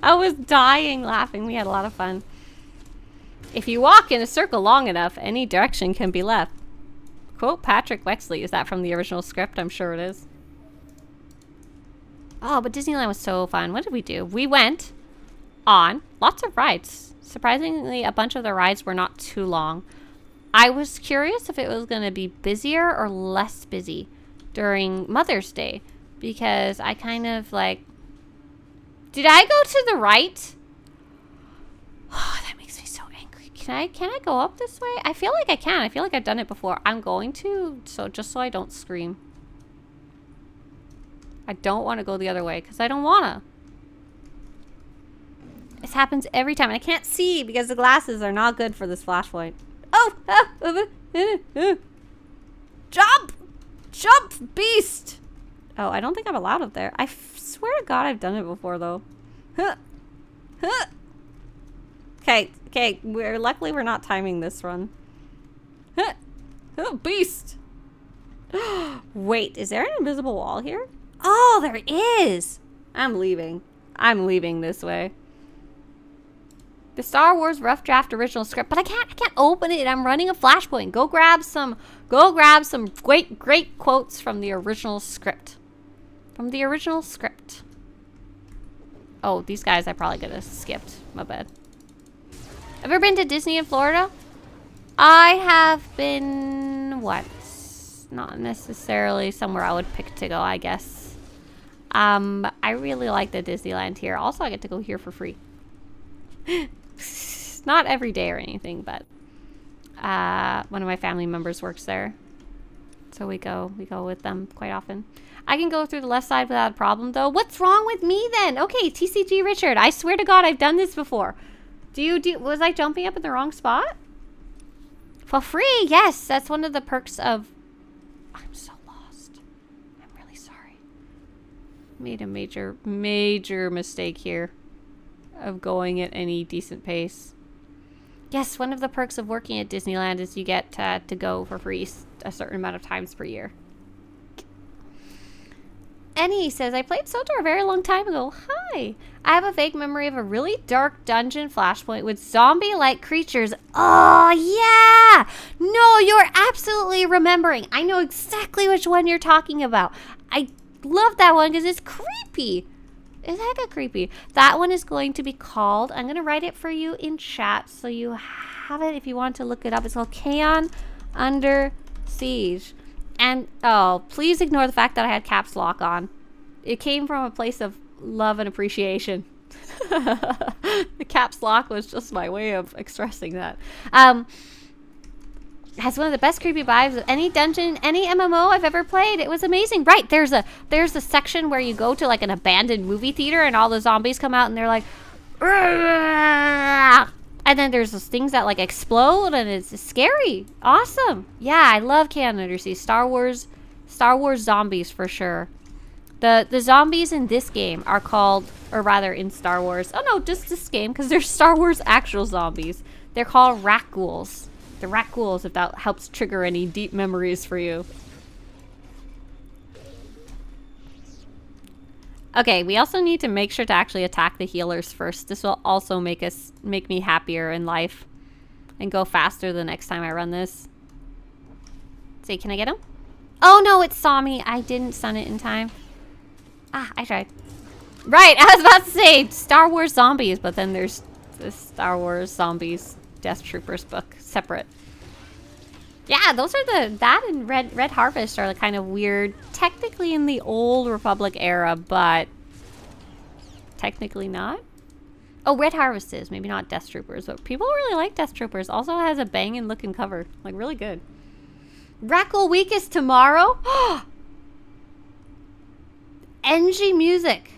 I was dying laughing. We had a lot of fun. If you walk in a circle long enough, any direction can be left. Quote Patrick Wexley. Is that from the original script? I'm sure it is. Oh, but Disneyland was so fun. What did we do? We went on lots of rides. Surprisingly, a bunch of the rides were not too long. I was curious if it was going to be busier or less busy during Mother's Day. Because I kind of like... Did I go to the right? Oh, that makes me so angry. Can I go up this way? I feel like I can. I feel like I've done it before. I'm going to, so just so I don't scream. I don't want to go the other way because I don't want to. This happens every time. And I can't see because the glasses are not good for this flashpoint. Oh! Jump! Jump, beast! Oh, I don't think I'm allowed up there. I swear to God I've done it before, though. Okay, luckily we're not timing this run. Oh, beast! Wait, is there an invisible wall here? Oh, there is! I'm leaving. I'm leaving this way. The Star Wars rough draft original script, but I can't open it. I'm running a flashpoint. Go grab some great quotes from the original script. From the original script. Oh, these guys I probably could have skipped. My bad. Ever been to Disney in Florida? I have been once. Not necessarily somewhere I would pick to go, I guess. I really like the Disneyland here. Also, I get to go here for free. Not every day or anything, but one of my family members works there. So we go with them quite often. I can go through the left side without a problem, though. What's wrong with me, then? Okay, TCG Richard, I swear to God, I've done this before. Was I jumping up in the wrong spot? For free, yes. That's one of the perks of... I'm so lost. I'm really sorry. Made a major mistake here of going at any decent pace. Yes, one of the perks of working at Disneyland is you get to go for free a certain amount of times per year. Annie says, I played SWTOR a very long time ago. Hi. I have a vague memory of a really dark dungeon flashpoint with zombie-like creatures. Oh, yeah. No, you're absolutely remembering. I know exactly which one you're talking about. I love that one because it's creepy. It's hecka creepy. That one is going to be called, I'm going to write it for you in chat so you have it if you want to look it up. It's called Canon Under Siege. And, oh, please ignore the fact that I had caps lock on. It came from a place of love and appreciation. The caps lock was just my way of expressing that. Has one of the best creepy vibes of any dungeon, any MMO I've ever played. It was amazing. Right, there's a section where you go to like an abandoned movie theater and all the zombies come out and they're like, "Argh!" And then there's those things that like explode and it's scary. Awesome. Yeah, I love Canon Under Siege. Star Wars zombies for sure. The zombies in this game are called, or rather in Star Wars. Oh no, just this game because they're Star Wars actual zombies. They're called rat ghouls. The rat ghouls, if that helps trigger any deep memories for you. Okay, we also need to make sure to actually attack the healers first. This will also make me happier in life and go faster the next time I run this. See, can I get him? Oh no, it saw me. I didn't stun it in time. Ah, I tried. Right, I was about to say Star Wars zombies, but then there's the Star Wars zombies Death Troopers book separate. Yeah, those are that and Red Harvest are kind of weird. Technically in the old Republic era, but technically not. Oh, Red Harvest is maybe not Death Troopers, but people really like Death Troopers. Also has a banging looking cover, like really good. Rackle Week is tomorrow. NG Music,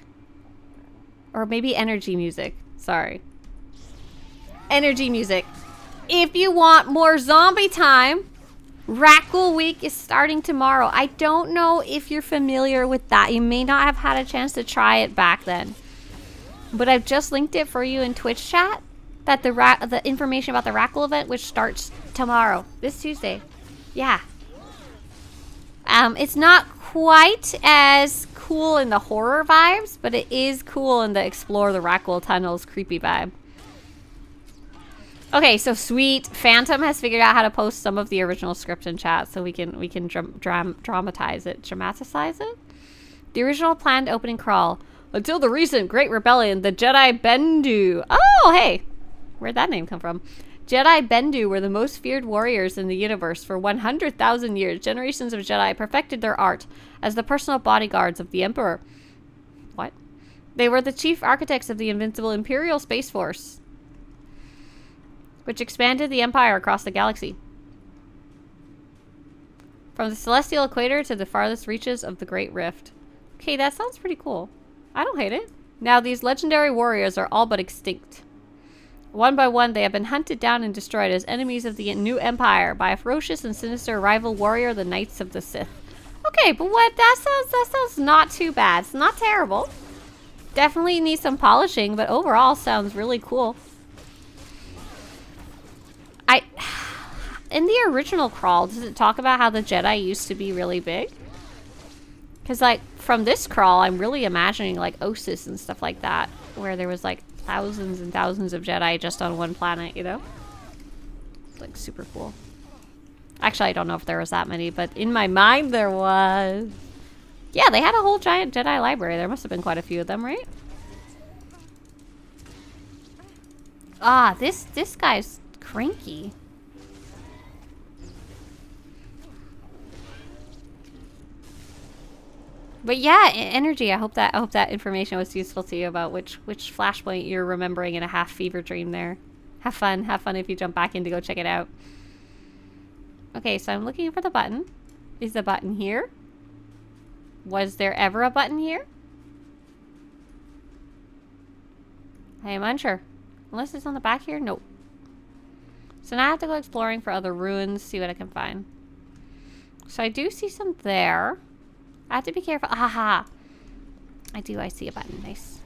or maybe Energy Music. Sorry, Energy Music. If you want more zombie time, Rackle Week is starting tomorrow. I don't know if you're familiar with that. You may not have had a chance to try it back then. But I've just linked it for you in Twitch chat. That the information about the Rackle event, which starts tomorrow. This Tuesday. Yeah. It's not quite as cool in the horror vibes, but it is cool in the explore the Rackle tunnels creepy vibe. Okay, so sweet. Phantom has figured out how to post some of the original script in chat, so we can dramatize it, dramatize it. The original planned opening crawl. Until the recent Great Rebellion, the Jedi Bendu. Oh, hey, where'd that name come from? Jedi Bendu were the most feared warriors in the universe for 100,000 years. Generations of Jedi perfected their art as the personal bodyguards of the Emperor. What? They were the chief architects of the invincible Imperial Space Force, which expanded the Empire across the galaxy. From the celestial equator to the farthest reaches of the Great Rift. Okay, that sounds pretty cool. I don't hate it. Now, these legendary warriors are all but extinct. One by one, they have been hunted down and destroyed as enemies of the new empire by a ferocious and sinister rival warrior, the Knights of the Sith. Okay, but what? That sounds not too bad. It's not terrible. Definitely needs some polishing, but overall sounds really cool. In the original crawl, does it talk about how the Jedi used to be really big? Because, like, from this crawl, I'm really imagining, like, Osis and stuff like that, where there was, like, thousands and thousands of Jedi just on one planet, you know? It's, like, super cool. Actually, I don't know if there was that many, but in my mind there was. Yeah, they had a whole giant Jedi library. There must have been quite a few of them, right? Ah, this guy's cranky. But yeah, energy. I hope that information was useful to you about which Flashpoint you're remembering in a half fever dream there. Have fun if you jump back in to go check it out. Okay, so I'm looking for the button. Is the button here? Was there ever a button here? I am unsure. Unless it's on the back here? Nope. So now I have to go exploring for other ruins, see what I can find. So I do see some there. I have to be careful. Aha! I see a button. Nice.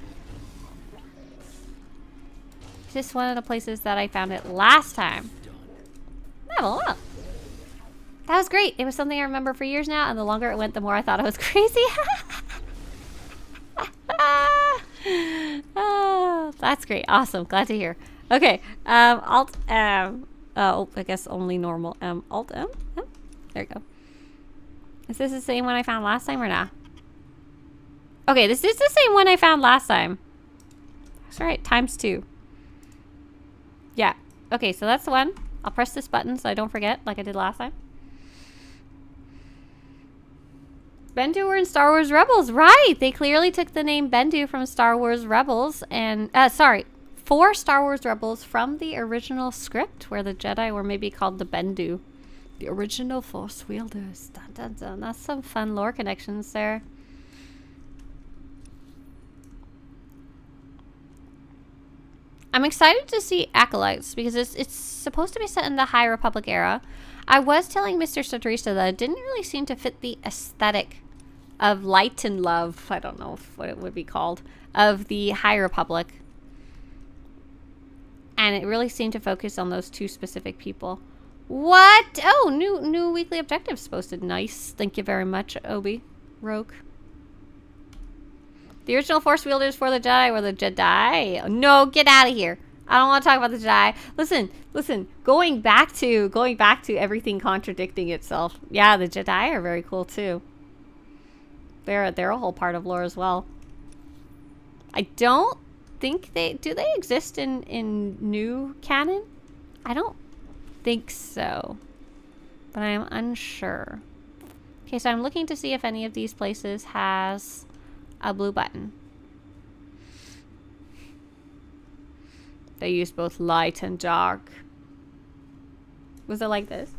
Is this one of the places that I found it last time? Level up. That was great. It was something I remember for years now, and the longer it went, the more I thought I was crazy. Oh, that's great. Awesome. Glad to hear. Okay. Oh, I guess only normal. Alt M? Oh, there you go. Is this the same one I found last time or not? Okay, this is the same one I found last time. That's right, ×2. Yeah. Okay, so that's the one. I'll press this button so I don't forget like I did last time. Bendu were in Star Wars Rebels. Right! They clearly took the name Bendu from Star Wars Rebels and... for Star Wars Rebels from the original script where the Jedi were maybe called the Bendu. The original Force wielders. Dun, dun, dun. That's some fun lore connections there. I'm excited to see Acolytes because it's supposed to be set in the High Republic era. I was telling Mr. Swtorista that it didn't really seem to fit the aesthetic of Light and Love. I don't know what it would be called. Of the High Republic. And it really seemed to focus on those two specific people. What? Oh, new weekly objectives posted. Nice. Thank you very much, Obi. Rogue. The original Force wielders for the Jedi were the Jedi. No, get out of here. I don't want to talk about the Jedi. Listen. Going back to everything contradicting itself. Yeah, the Jedi are very cool too. They're a whole part of lore as well. I don't think they exist in new canon? I don't think so, but I am unsure. Okay, so I'm looking to see if any of these places has a blue button. They use both light and dark. Was it like this?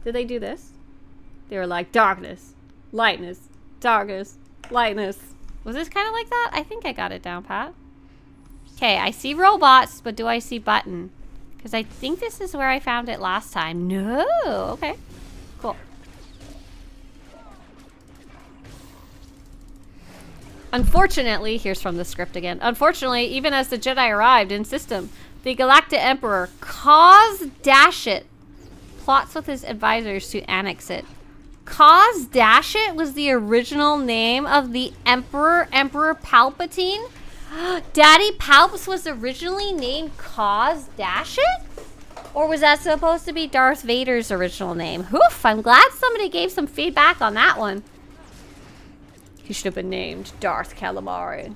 Did they do this? They were like darkness, lightness, darkness, lightness. Was this kind of like that? I think I got it down pat. Okay, I see robots, but do I see button? Because I think this is where I found it last time. No! Okay. Cool. Unfortunately, here's from the script again. Unfortunately, even as the Jedi arrived in system, the Galactic Emperor Kaz Dashit plots with his advisors to annex it. Kaz Dashit was the original name of the Emperor Palpatine? Daddy Palps was originally named Kaz Dashit? Or was that supposed to be Darth Vader's original name? Oof, I'm glad somebody gave some feedback on that one. He should have been named Darth Calamari.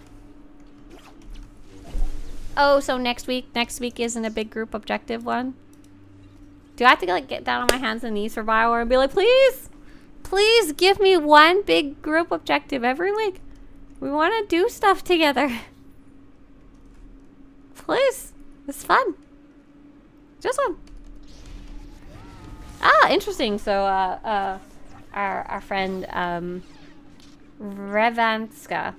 Oh, so next week isn't a big group objective one? Do I have to like get down on my hands and knees for Bioware and be like, please give me one big group objective every week. We want to do stuff together. Please. It's fun. Just one. Ah, interesting. So, our friend, Revanska.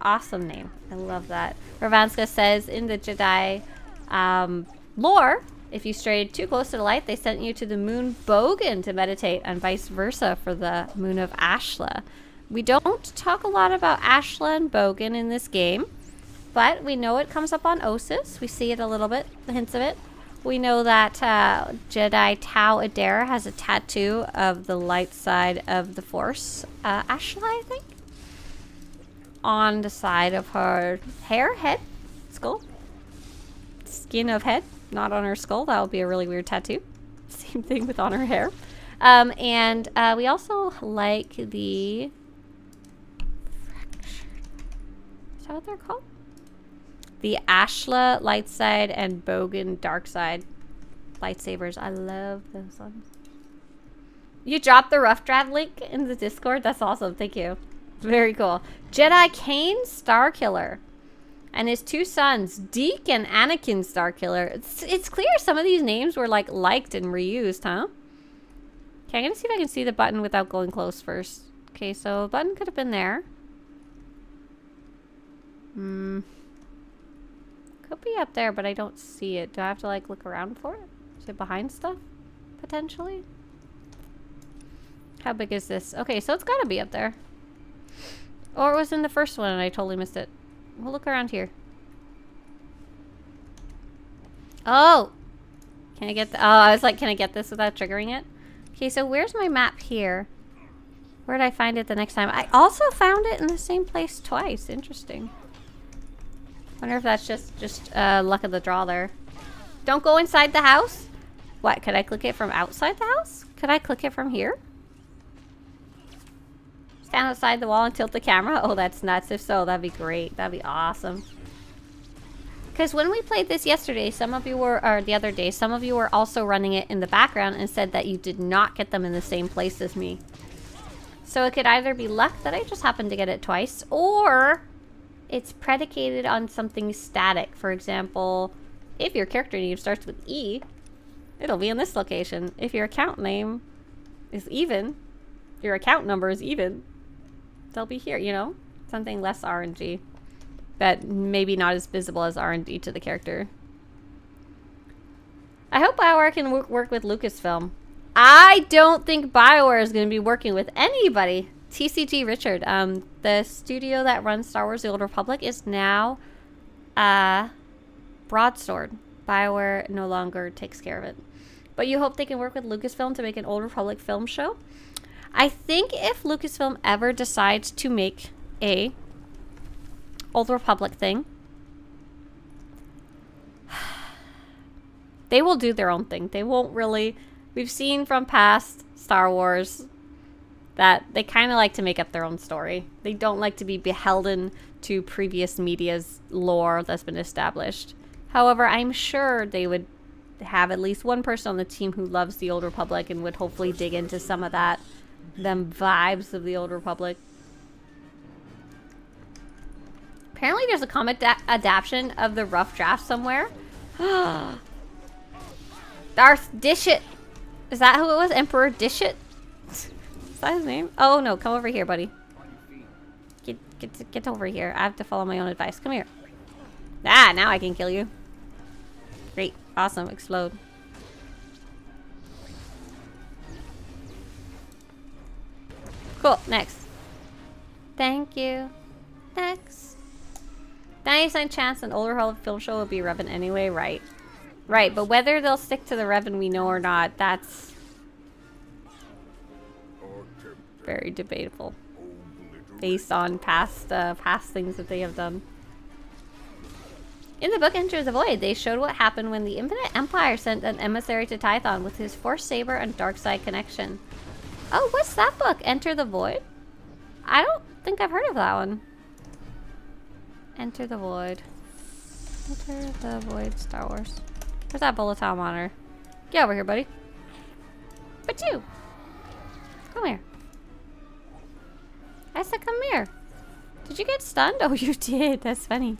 Awesome name. I love that. Revanska says in the Jedi lore, if you strayed too close to the light, they sent you to the moon Bogan to meditate, and vice versa for the moon of Ashla. We don't talk a lot about Ashla and Bogan in this game, but we know it comes up on Osis. We see it a little bit, the hints of it. We know that Jedi Tau Adair has a tattoo of the light side of the Force. Ashla, I think? On the side of her hair, head, skull. Skin of head, not on her skull. That would be a really weird tattoo. Same thing with on her hair. And we also like the... Is that what they're called? The Ashla light side and Bogan dark side lightsabers. I love those ones. You dropped the rough draft link in the Discord? That's awesome. Thank you. Very cool. Jedi Kane Starkiller. And his two sons, Deke and Anakin Starkiller. It's clear some of these names were like liked and reused, huh? Okay, I'm gonna see if I can see the button without going close first. Okay, so the button could have been there. Could be up there, but I don't see it. Do I have to like look around for it? Is it behind stuff? Potentially? How big is this? Okay, so it's gotta be up there. Or it was in the first one and I totally missed it. We'll look around here. Oh! Can I get the... Oh, I was like, can I get this without triggering it? Okay, so where's my map here? Where did I find it the next time? I also found it in the same place twice. Interesting. Wonder if that's just luck of the draw there. Don't go inside the house? What, could I click it from outside the house? Could I click it from here? Stand outside the wall and tilt the camera? Oh, that's nuts. If so, that'd be great. That'd be awesome. Because when we played this yesterday, some of you were, or the other day, some of you were also running it in the background and said that you did not get them in the same place as me. So it could either be luck that I just happened to get it twice, or it's predicated on something static. For example, if your character name starts with E, it'll be in this location. If your account name is even, your account number is even, they'll be here, you know? Something less RNG. That maybe not as visible as RNG to the character. I hope BioWare can work with Lucasfilm. I don't think BioWare is going to be working with anybody. TCG Richard, the studio that runs Star Wars The Old Republic is now Broadsword. BioWare no longer takes care of it. But you hope they can work with Lucasfilm to make an Old Republic film show? I think if Lucasfilm ever decides to make a Old Republic thing, they will do their own thing. They won't really... We've seen from past Star Wars that they kind of like to make up their own story. They don't like to be beholden to previous media's lore that's been established. However, I'm sure they would have at least one person on the team who loves the Old Republic and would hopefully dig into some of that, them vibes of the Old Republic. Apparently there's a comic adaptation of the rough draft somewhere. Darth Dishit. Is that who it was? Emperor Dishit? Is that his name? Oh no, come over here, buddy. Get over here. I have to follow my own advice. Come here. Ah, now I can kill you. Great. Awesome. Explode. Cool. Next. Thank you. Next. 90% chance an older Hall film show will be Revan anyway, right? Right, but whether they'll stick to the Revan we know or not, that's very debatable. Based on past things that they have done. In the book Enter the Void, they showed what happened when the Infinite Empire sent an emissary to Tython with his Force Saber and Dark Side connection. Oh, what's that book? Enter the Void? I don't think I've heard of that one. Enter the Void. Enter the Void Star Wars. Where's that Volatil monitor? Get over here, buddy. But you! Come here. I said come here. Did you get stunned? Oh, you did. That's funny.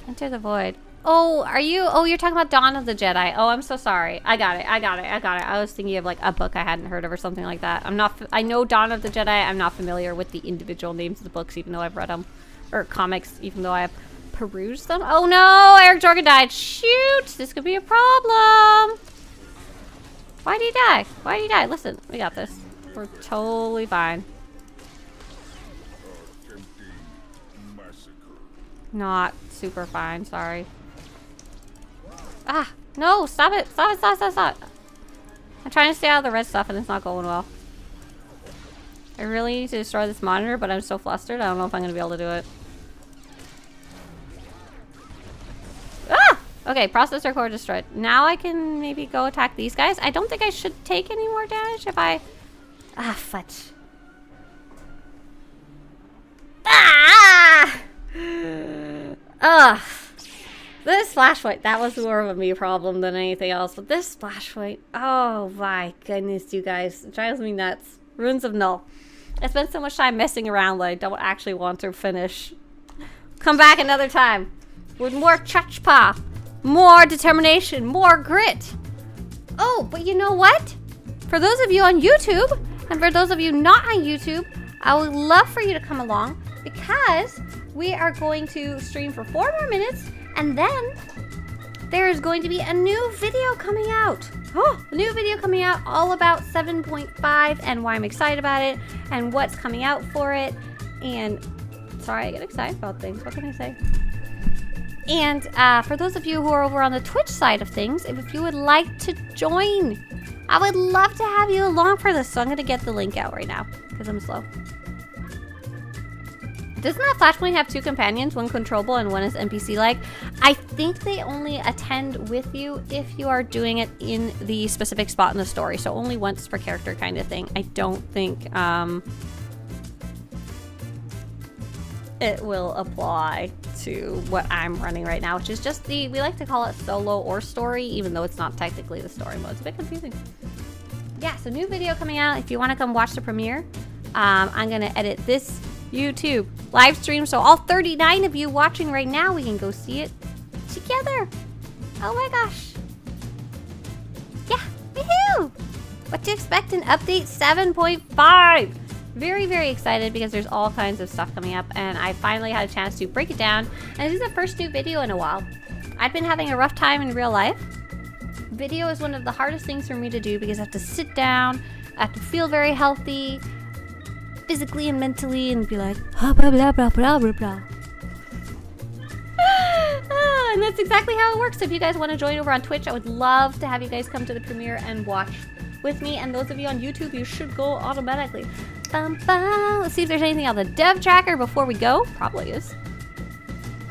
Enter the Void. Oh, are you? Oh, you're talking about Dawn of the Jedi. Oh, I'm so sorry. I got it. I was thinking of like a book I hadn't heard of or something like that. I know Dawn of the Jedi. I'm not familiar with the individual names of the books, even though I've read them. Or comics, even though I've perused them. Oh no, Eric Jorgen died. Shoot, this could be a problem. Why did he die? Why did he die? Listen, we got this. We're totally fine. Not super fine, sorry. Ah, no, stop it. Stop. I'm trying to stay out of the red stuff and it's not going well. I really need to destroy this monitor, but I'm so flustered. I don't know if I'm going to be able to do it. Ah! Okay, processor core destroyed. Now I can maybe go attack these guys. I don't think I should take any more damage if I... Ah, fudge. Ah! Ugh. This Flashpoint, that was more of a me problem than anything else. But this Flashpoint, oh my goodness, you guys. It drives me nuts. Runes of Null. I spent so much time messing around that I don't actually want to finish. Come back another time. With more chuchpa. More determination. More grit. Oh, but you know what? For those of you on YouTube, and for those of you not on YouTube, I would love for you to come along because we are going to stream for 4 more minutes and then there is going to be a new video coming out. Oh, a new video coming out all about 7.5 and why I'm excited about it and what's coming out for it. And sorry, I get excited about things. What can I say? And for those of you who are over on the Twitch side of things, if you would like to join, I would love to have you along for this. So I'm going to get the link out right now because I'm slow. Doesn't that Flashpoint have 2 companions, one controllable and one is NPC-like? I think they only attend with you if you are doing it in the specific spot in the story. So only once per character kind of thing. I don't think it will apply to what I'm running right now, which is just we like to call it solo or story, even though it's not technically the story mode. It's a bit confusing. Yeah, so new video coming out. If you want to come watch the premiere, I'm going to edit this YouTube live stream, so all 39 of you watching right now, we can go see it together. Oh my gosh. Yeah, woohoo! What to expect in update 7.5. Very, very excited because there's all kinds of stuff coming up and I finally had a chance to break it down. And this is the first new video in a while. I've been having a rough time in real life. Video is one of the hardest things for me to do because I have to sit down, I have to feel very healthy, physically and mentally, and be like, blah, blah, blah, blah, blah, blah, blah. And that's exactly how it works. So if you guys want to join over on Twitch, I would love to have you guys come to the premiere and watch with me. And those of you on YouTube, you should go automatically. Let's see if there's anything on the dev tracker before we go. Probably is.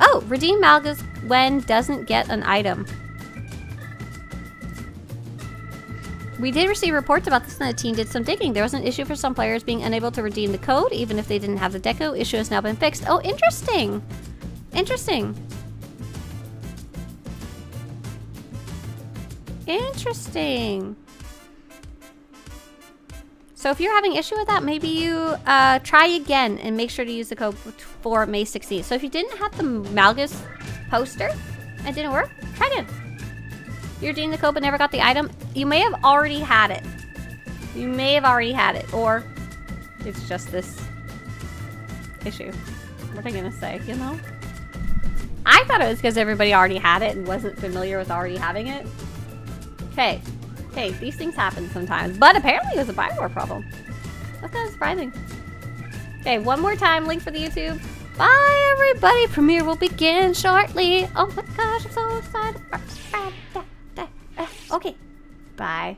Oh, redeem Malgus when doesn't get an item. We did receive reports about this and the team did some digging. There was an issue for some players being unable to redeem the code, even if they didn't have the deco. Issue has now been fixed. Oh, interesting. Interesting. Interesting. So if you're having issue with that, maybe you try again and make sure to use the code for May 16th. So if you didn't have the Malgus poster and it didn't work, try again. You're doing the code but never got the item, you may have already had it. You may have already had it, or it's just this issue. What am I gonna say, you know? I thought it was because everybody already had it and wasn't familiar with already having it. Okay, these things happen sometimes, but apparently it was a Bioware problem. That's kind of surprising. Okay, one more time, link for the YouTube. Bye, everybody. Premiere will begin shortly. Oh my gosh, I'm so excited. Okay, bye.